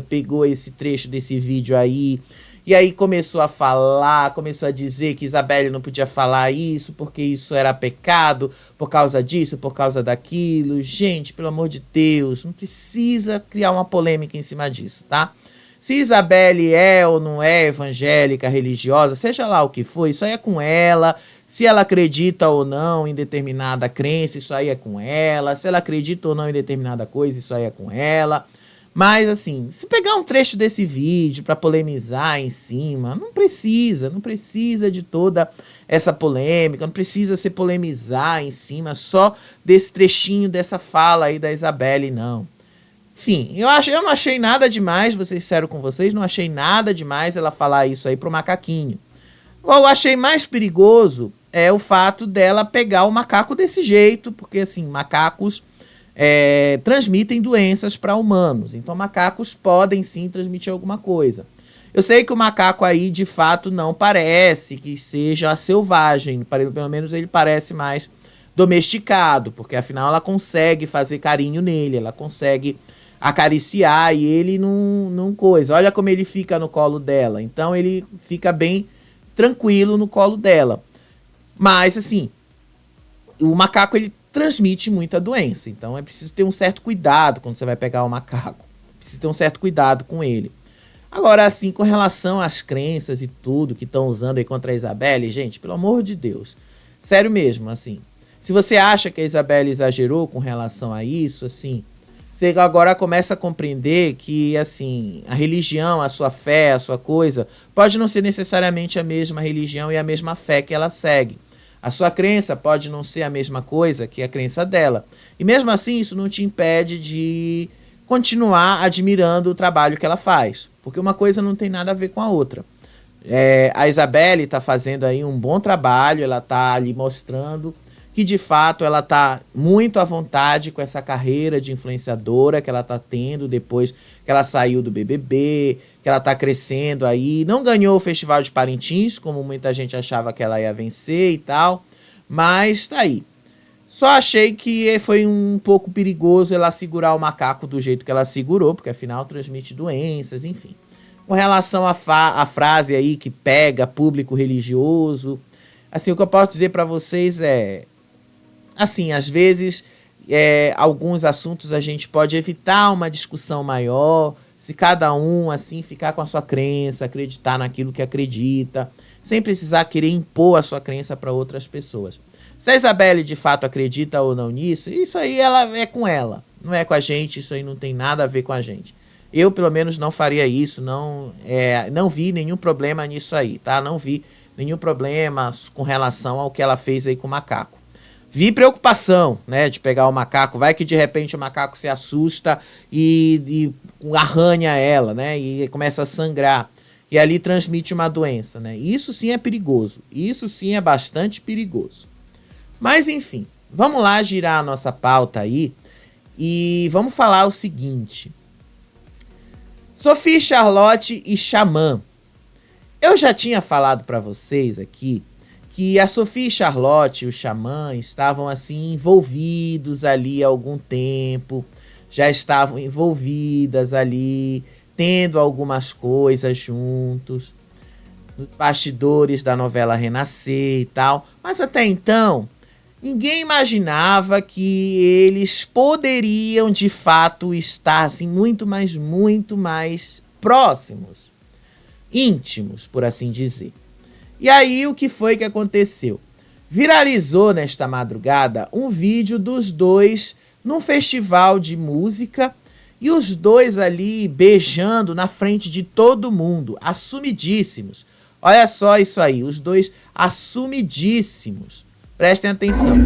pegou esse trecho desse vídeo aí, e aí começou a falar, começou a dizer que Isabelle não podia falar isso, porque isso era pecado, por causa disso, por causa daquilo. Gente, pelo amor de Deus, não precisa criar uma polêmica em cima disso, tá? Se Isabelle é ou não é evangélica, religiosa, seja lá o que for, isso aí é com ela. Se ela acredita ou não em determinada crença, isso aí é com ela. Se ela acredita ou não em determinada coisa, isso aí é com ela. Mas assim, se pegar um trecho desse vídeo para polemizar em cima, não precisa de toda essa polêmica, não precisa se polemizar em cima só desse trechinho dessa fala aí da Isabelle, não. Enfim, eu não achei nada demais, vou ser sincero com vocês, não achei nada demais ela falar isso aí pro macaquinho. O eu achei mais perigoso é o fato dela pegar o macaco desse jeito, porque assim, macacos transmitem doenças para humanos, então macacos podem sim transmitir alguma coisa. Eu sei que o macaco aí de fato não parece que seja selvagem, pelo menos ele parece mais domesticado, porque afinal ela consegue fazer carinho nele, ela consegue acariciar e ele não coisa. Olha como ele fica no colo dela. Então ele fica bem tranquilo no colo dela. Mas assim, o macaco ele transmite muita doença. Então é preciso ter um certo cuidado quando você vai pegar o macaco. Precisa ter um certo cuidado com ele. Agora assim, com relação às crenças e tudo que estão usando aí contra a Isabelle, gente, pelo amor de Deus. Sério mesmo, assim. Se você acha que a Isabelle exagerou com relação a isso, assim, você agora começa a compreender que, assim, a religião, a sua fé, a sua coisa, pode não ser necessariamente a mesma religião e a mesma fé que ela segue. A sua crença pode não ser a mesma coisa que a crença dela. E mesmo assim, isso não te impede de continuar admirando o trabalho que ela faz. Porque uma coisa não tem nada a ver com a outra. A Isabelle está fazendo aí um bom trabalho, ela está ali mostrando que que de fato ela tá muito à vontade com essa carreira de influenciadora que ela tá tendo depois que ela saiu do BBB, que ela tá crescendo aí. Não ganhou o Festival de Parintins, como muita gente achava que ela ia vencer e tal, mas tá aí. Só achei que foi um pouco perigoso ela segurar o macaco do jeito que ela segurou, porque afinal transmite doenças, enfim. Com relação à frase aí que pega público religioso, assim, o que eu posso dizer para vocês é, assim, às vezes, alguns assuntos a gente pode evitar uma discussão maior, se cada um, assim, ficar com a sua crença, acreditar naquilo que acredita, sem precisar querer impor a sua crença para outras pessoas. Se a Isabelle de fato acredita ou não nisso, isso aí ela é com ela, não é com a gente, isso aí não tem nada a ver com a gente. Eu, pelo menos, não faria isso, não vi nenhum problema nisso aí, tá? Não vi nenhum problema com relação ao que ela fez aí com o macaco. Vi preocupação, né, de pegar o macaco, vai que de repente o macaco se assusta e arranha ela, né, e começa a sangrar, e ali transmite uma doença, né? Isso sim é perigoso, isso sim é bastante perigoso. Mas enfim, vamos lá girar a nossa pauta aí e vamos falar o seguinte. Sophie Charlotte e Xamã. Eu já tinha falado para vocês aqui que a Sophie Charlotte e o Xamã estavam assim envolvidos ali há algum tempo, já estavam envolvidas ali, tendo algumas coisas juntos, nos bastidores da novela Renascer e tal, mas até então ninguém imaginava que eles poderiam de fato estar assim muito mais próximos, íntimos, por assim dizer. E aí o que foi que aconteceu? Viralizou nesta madrugada um vídeo dos dois num festival de música e os dois ali beijando na frente de todo mundo, assumidíssimos. Olha só isso aí, os dois assumidíssimos. Prestem atenção.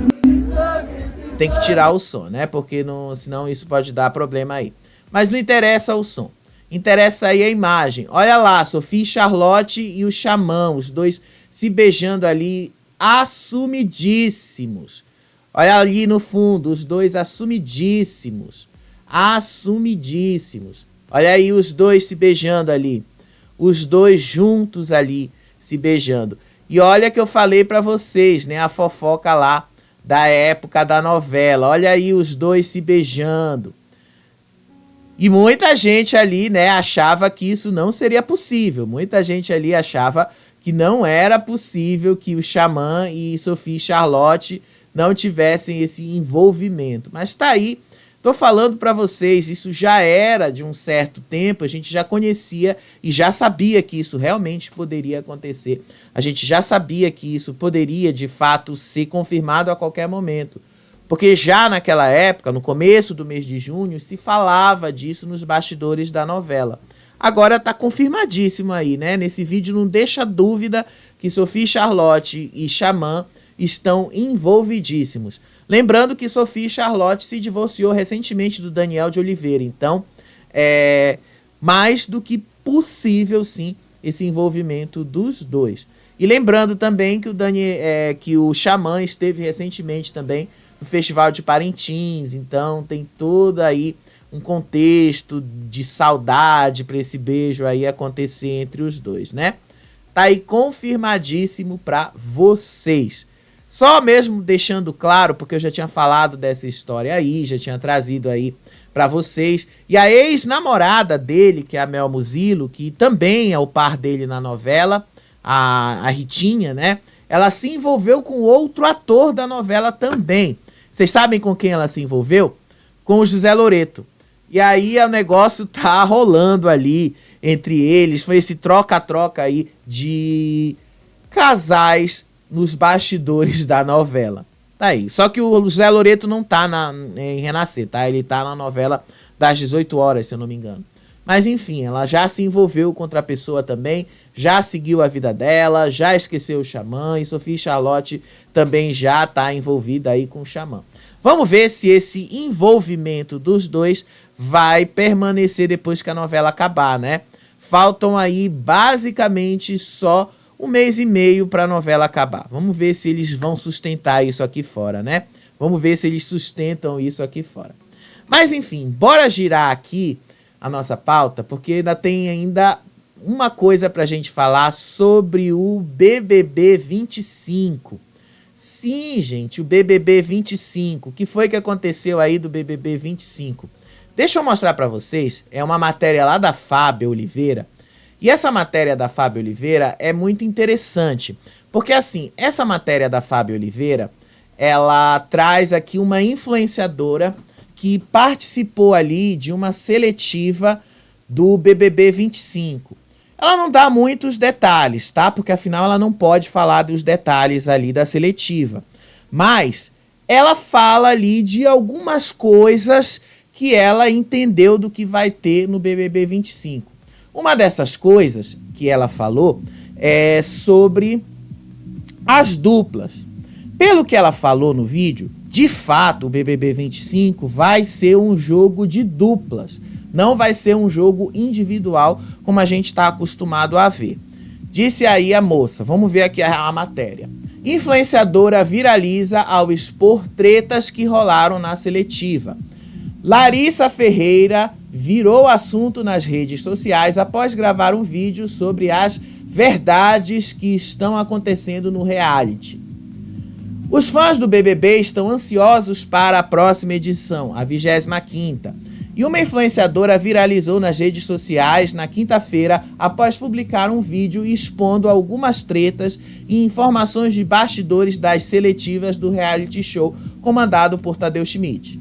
Tem que tirar o som, né? Porque senão isso pode dar problema aí. Mas não interessa o som. Interessa aí a imagem. Olha lá, Sophie Charlotte e o Xamã, os dois se beijando ali, assumidíssimos. Olha ali no fundo, os dois assumidíssimos. Assumidíssimos. Olha aí os dois se beijando ali. Os dois juntos ali, se beijando. E olha que eu falei pra vocês, né? A fofoca lá da época da novela. Olha aí os dois se beijando. E muita gente ali, né, achava que isso não seria possível. Muita gente ali achava que não era possível que o Xamã e Sophie Charlotte não tivessem esse envolvimento. Mas tá aí. Tô falando para vocês, isso já era de um certo tempo, a gente já conhecia e já sabia que isso realmente poderia acontecer. A gente já sabia que isso poderia, de fato, ser confirmado a qualquer momento. Porque já naquela época, no começo do mês de junho, se falava disso nos bastidores da novela. Agora tá confirmadíssimo aí, né? Nesse vídeo não deixa dúvida que Sophie Charlotte e Xamã estão envolvidíssimos. Lembrando que Sophie Charlotte se divorciou recentemente do Daniel de Oliveira. Então, é mais do que possível, sim, esse envolvimento dos dois. E lembrando também que que o Xamã esteve recentemente também no Festival de Parintins. Então, tem todo aí um contexto de saudade para esse beijo aí acontecer entre os dois, né? Tá aí confirmadíssimo para vocês. Só mesmo deixando claro, porque eu já tinha falado dessa história aí, já tinha trazido aí pra vocês. E a ex-namorada dele, que é a Mel Muzilo, que também é o par dele na novela, a Ritinha, né? Ela se envolveu com outro ator da novela também. Vocês sabem com quem ela se envolveu? Com o José Loreto. E aí o negócio tá rolando ali entre eles. Foi esse troca-troca aí de casais nos bastidores da novela. Tá aí. Só que o José Loreto não tá em Renascer, tá? Ele tá na novela das 18 horas, se eu não me engano. Mas enfim, ela já se envolveu com outra pessoa também, já seguiu a vida dela, já esqueceu o Xamã, e Sophie Charlotte também já tá envolvida aí com o Xamã. Vamos ver se esse envolvimento dos dois vai permanecer depois que a novela acabar, né? Faltam aí basicamente só 1 mês e meio para a novela acabar. Vamos ver se eles vão sustentar isso aqui fora, né? Vamos ver se eles sustentam isso aqui fora. Mas enfim, bora girar aqui a nossa pauta, porque ainda uma coisa pra gente falar sobre o BBB 25. Sim, gente, o BBB 25. O que foi que aconteceu aí do BBB 25? Deixa eu mostrar pra vocês, é uma matéria lá da Fábio Oliveira. E essa matéria da Fábio Oliveira é muito interessante, porque assim, essa matéria da Fábio Oliveira, ela traz aqui uma influenciadora que participou ali de uma seletiva do BBB 25. Ela não dá muitos detalhes, tá? Porque afinal ela não pode falar dos detalhes ali da seletiva. Mas ela fala ali de algumas coisas que ela entendeu do que vai ter no BBB 25. Uma dessas coisas que ela falou é sobre as duplas. Pelo que ela falou no vídeo, de fato, o BBB 25 vai ser um jogo de duplas. Não vai ser um jogo individual, como a gente está acostumado a ver. Disse aí a moça, vamos ver aqui a matéria. Influenciadora viraliza ao expor tretas que rolaram na seletiva. Larissa Ferreira virou assunto nas redes sociais após gravar um vídeo sobre as verdades que estão acontecendo no reality. Os fãs do BBB estão ansiosos para a próxima edição, a 25ª. E uma influenciadora viralizou nas redes sociais na quinta-feira após publicar um vídeo expondo algumas tretas e informações de bastidores das seletivas do reality show comandado por Tadeu Schmidt.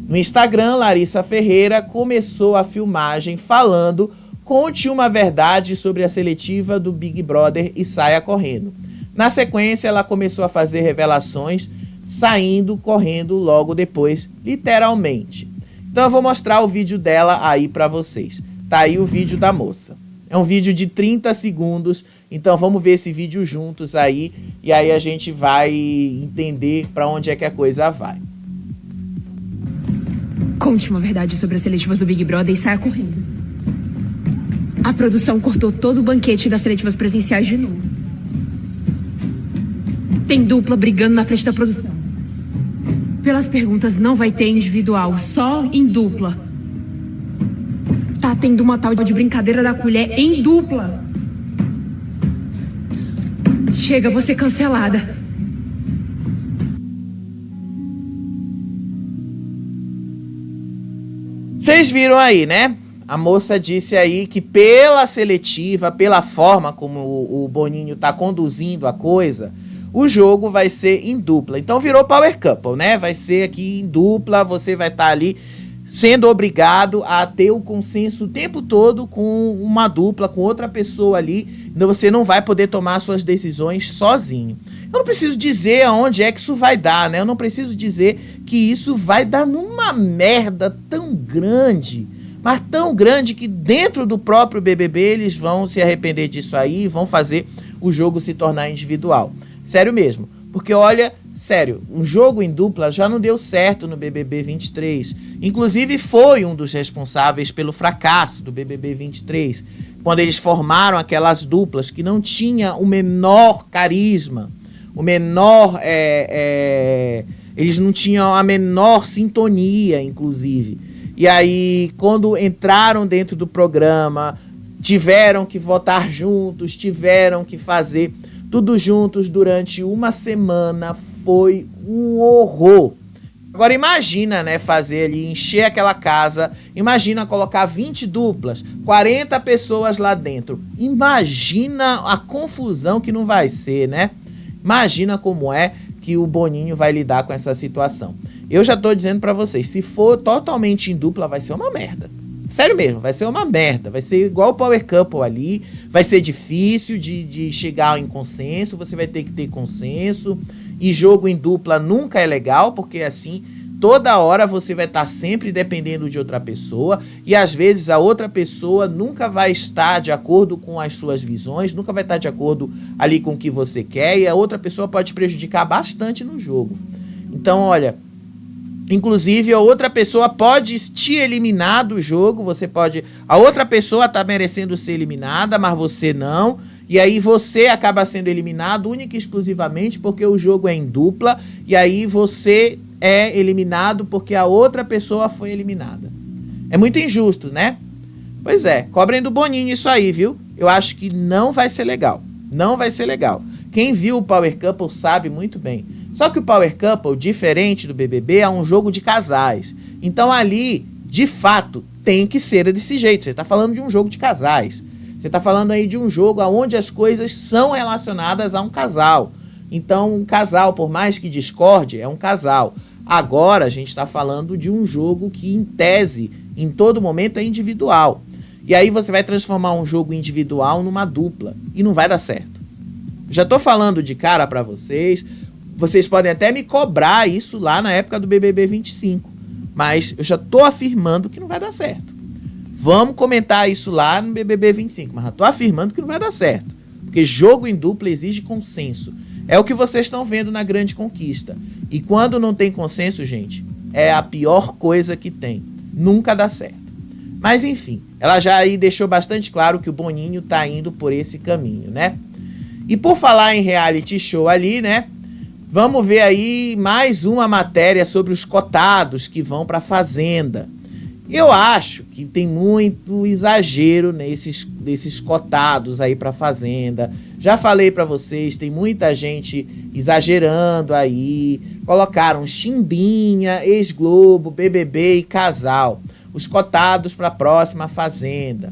No Instagram, Larissa Ferreira começou a filmagem falando: "Conte uma verdade sobre a seletiva do Big Brother e saia correndo". Na sequência, ela começou a fazer revelações, saindo, correndo logo depois, literalmente. Então eu vou mostrar o vídeo dela aí pra vocês. Tá aí o vídeo da moça. É um vídeo de 30 segundos, então vamos ver esse vídeo juntos aí, e aí a gente vai entender pra onde é que a coisa vai. Conte uma verdade sobre as seletivas do Big Brother e saia correndo. A produção cortou todo o banquete das seletivas presenciais de novo. Tem dupla brigando na frente da produção. Pelas perguntas, não vai ter individual, só em dupla. Tá tendo uma tal de brincadeira da colher em dupla. Chega, vou ser cancelada. Vocês viram aí, né? A moça disse aí que pela seletiva, pela forma como o Boninho tá conduzindo a coisa, o jogo vai ser em dupla. Então virou Power Couple, né? Vai ser aqui em dupla, você vai estar ali sendo obrigado a ter o consenso o tempo todo com uma dupla, com outra pessoa ali. Então você não vai poder tomar suas decisões sozinho. Eu não preciso dizer aonde é que isso vai dar, né? Eu não preciso dizer que isso vai dar numa merda tão grande, mas tão grande que dentro do próprio BBB eles vão se arrepender disso aí e vão fazer o jogo se tornar individual. Sério mesmo, porque olha, sério, um jogo em dupla já não deu certo no BBB 23. Inclusive foi um dos responsáveis pelo fracasso do BBB 23, quando eles formaram aquelas duplas que não tinha o menor carisma, o menor, eles não tinham a menor sintonia, inclusive. E aí, quando entraram dentro do programa, tiveram que votar juntos, tiveram que fazer tudo juntos durante uma semana, foi um horror. Agora imagina, né, fazer ali, encher aquela casa, imagina colocar 20 duplas, 40 pessoas lá dentro. Imagina a confusão que não vai ser, né? Imagina como é que o Boninho vai lidar com essa situação. Eu já tô dizendo pra vocês, se for totalmente em dupla, vai ser uma merda. Sério mesmo, vai ser uma merda. Vai ser igual o Power Couple ali. Vai ser difícil de chegar em consenso. Você vai ter que ter consenso. E jogo em dupla nunca é legal, porque assim, toda hora você vai estar sempre dependendo de outra pessoa. E às vezes a outra pessoa nunca vai estar de acordo com as suas visões, nunca vai estar de acordo ali com o que você quer. E a outra pessoa pode te prejudicar bastante no jogo. Então, olha, inclusive a outra pessoa pode te eliminar do jogo, a outra pessoa tá merecendo ser eliminada, mas você não. E aí você acaba sendo eliminado única e exclusivamente porque o jogo é em dupla, e aí você é eliminado porque a outra pessoa foi eliminada. É muito injusto, né? Pois é, cobrem do Boninho isso aí, viu? Eu acho que não vai ser legal. Não vai ser legal. Quem viu o Power Couple sabe muito bem. Só que o Power Couple, diferente do BBB, é um jogo de casais. Então ali, de fato, tem que ser desse jeito. Você está falando de um jogo de casais. Você está falando aí de um jogo onde as coisas são relacionadas a um casal. Então, um casal, por mais que discorde, é um casal. Agora, a gente está falando de um jogo que, em tese, em todo momento, é individual. E aí você vai transformar um jogo individual numa dupla. E não vai dar certo. Já tô falando de cara pra vocês. Vocês podem até me cobrar isso lá na época do BBB 25. Mas eu já tô afirmando que não vai dar certo. Vamos comentar isso lá no BBB 25. Mas já tô afirmando que não vai dar certo. Porque jogo em dupla exige consenso. É o que vocês estão vendo na Grande Conquista. E quando não tem consenso, gente, é a pior coisa que tem. Nunca dá certo. Mas enfim, ela já aí deixou bastante claro que o Boninho tá indo por esse caminho, né? E por falar em reality show ali, né? Vamos ver aí mais uma matéria sobre os cotados que vão pra Fazenda. Eu acho que tem muito exagero nesses cotados aí pra Fazenda. Já falei pra vocês, tem muita gente exagerando aí. Colocaram Chimbinha, ex-Globo, BBB e casal. Os cotados pra próxima Fazenda.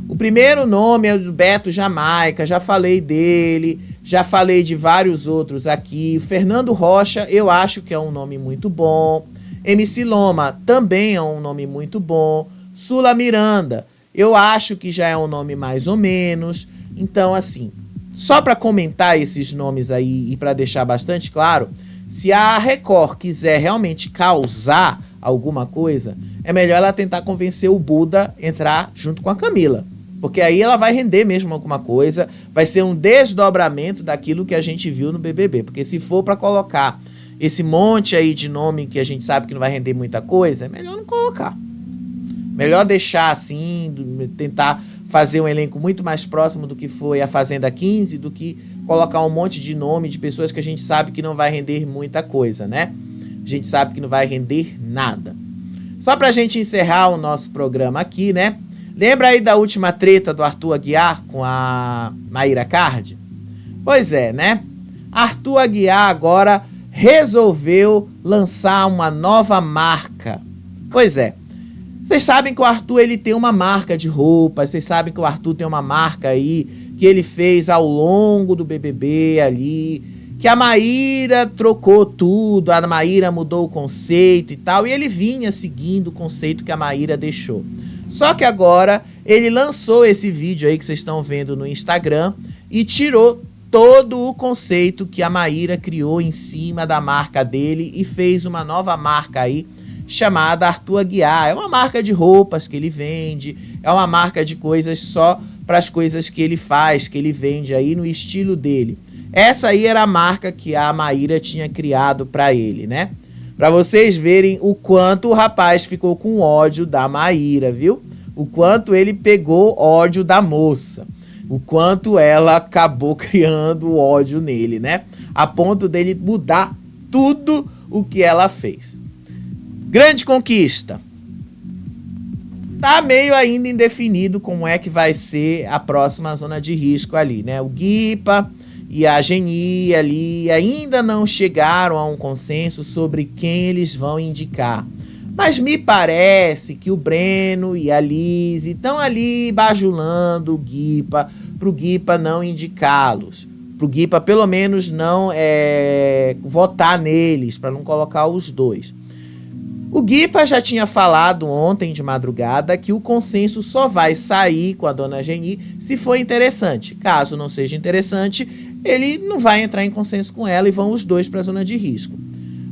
O primeiro nome é o do Beto Jamaica, já falei dele, já falei de vários outros aqui. O Fernando Rocha, eu acho que é um nome muito bom. MC Loma também é um nome muito bom. Sula Miranda, eu acho que já é um nome mais ou menos. Então, assim, só para comentar esses nomes aí e para deixar bastante claro, se a Record quiser realmente causar alguma coisa, é melhor ela tentar convencer o Buda a entrar junto com a Camila. Porque aí ela vai render mesmo alguma coisa, vai ser um desdobramento daquilo que a gente viu no BBB. Porque se for para colocar esse monte aí de nome que a gente sabe que não vai render muita coisa, é melhor não colocar. Melhor deixar assim, tentar fazer um elenco muito mais próximo do que foi a Fazenda 15, do que colocar um monte de nome de pessoas que a gente sabe que não vai render muita coisa, né? A gente sabe que não vai render nada. Só pra gente encerrar o nosso programa aqui, né? Lembra aí da última treta do Arthur Aguiar com a Mayra Card? Pois é, né? Arthur Aguiar agora resolveu lançar uma nova marca. Pois é. Vocês sabem que o Arthur ele tem uma marca de roupas, vocês sabem que o Arthur tem uma marca aí que ele fez ao longo do BBB ali, que a Maíra trocou tudo, a Maíra mudou o conceito e tal, e ele vinha seguindo o conceito que a Maíra deixou. Só que agora ele lançou esse vídeo aí que vocês estão vendo no Instagram e tirou todo o conceito que a Maíra criou em cima da marca dele e fez uma nova marca aí chamada Arthur Aguiar. É uma marca de roupas que ele vende, é uma marca de coisas só para as coisas que ele faz, que ele vende aí no estilo dele. Essa aí era a marca que a Maíra tinha criado para ele, né? Para vocês verem o quanto o rapaz ficou com ódio da Maíra, viu? O quanto ele pegou ódio da moça. O quanto ela acabou criando ódio nele, né? A ponto dele mudar tudo o que ela fez. Grande Conquista. Tá meio ainda indefinido como é que vai ser a próxima zona de risco ali, né? O Guipa e a Geni ali ainda não chegaram a um consenso sobre quem eles vão indicar. Mas me parece que o Breno e a Liz estão ali bajulando o Guipa, pro Guipa não indicá-los. Pro Guipa pelo menos não votar neles, para não colocar os dois. O Guipa já tinha falado ontem de madrugada que o consenso só vai sair com a dona Geni se for interessante. Caso não seja interessante, ele não vai entrar em consenso com ela e vão os dois para a zona de risco.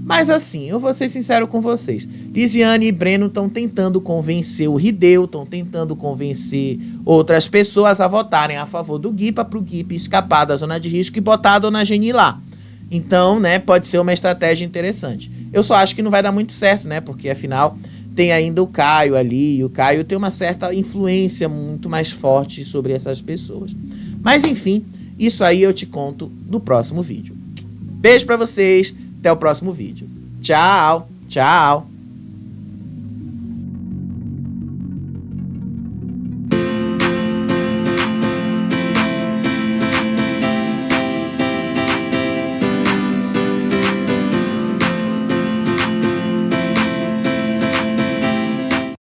Mas assim, eu vou ser sincero com vocês. Lisiane e Breno estão tentando convencer o Rideu, estão tentando convencer outras pessoas a votarem a favor do Guipa para o Guipa escapar da zona de risco e botar a dona Geni lá. Então, né, pode ser uma estratégia interessante. Eu só acho que não vai dar muito certo, né, porque afinal tem ainda o Caio ali, e o Caio tem uma certa influência muito mais forte sobre essas pessoas. Mas enfim, isso aí eu te conto no próximo vídeo. Beijo pra vocês, até o próximo vídeo. Tchau, tchau.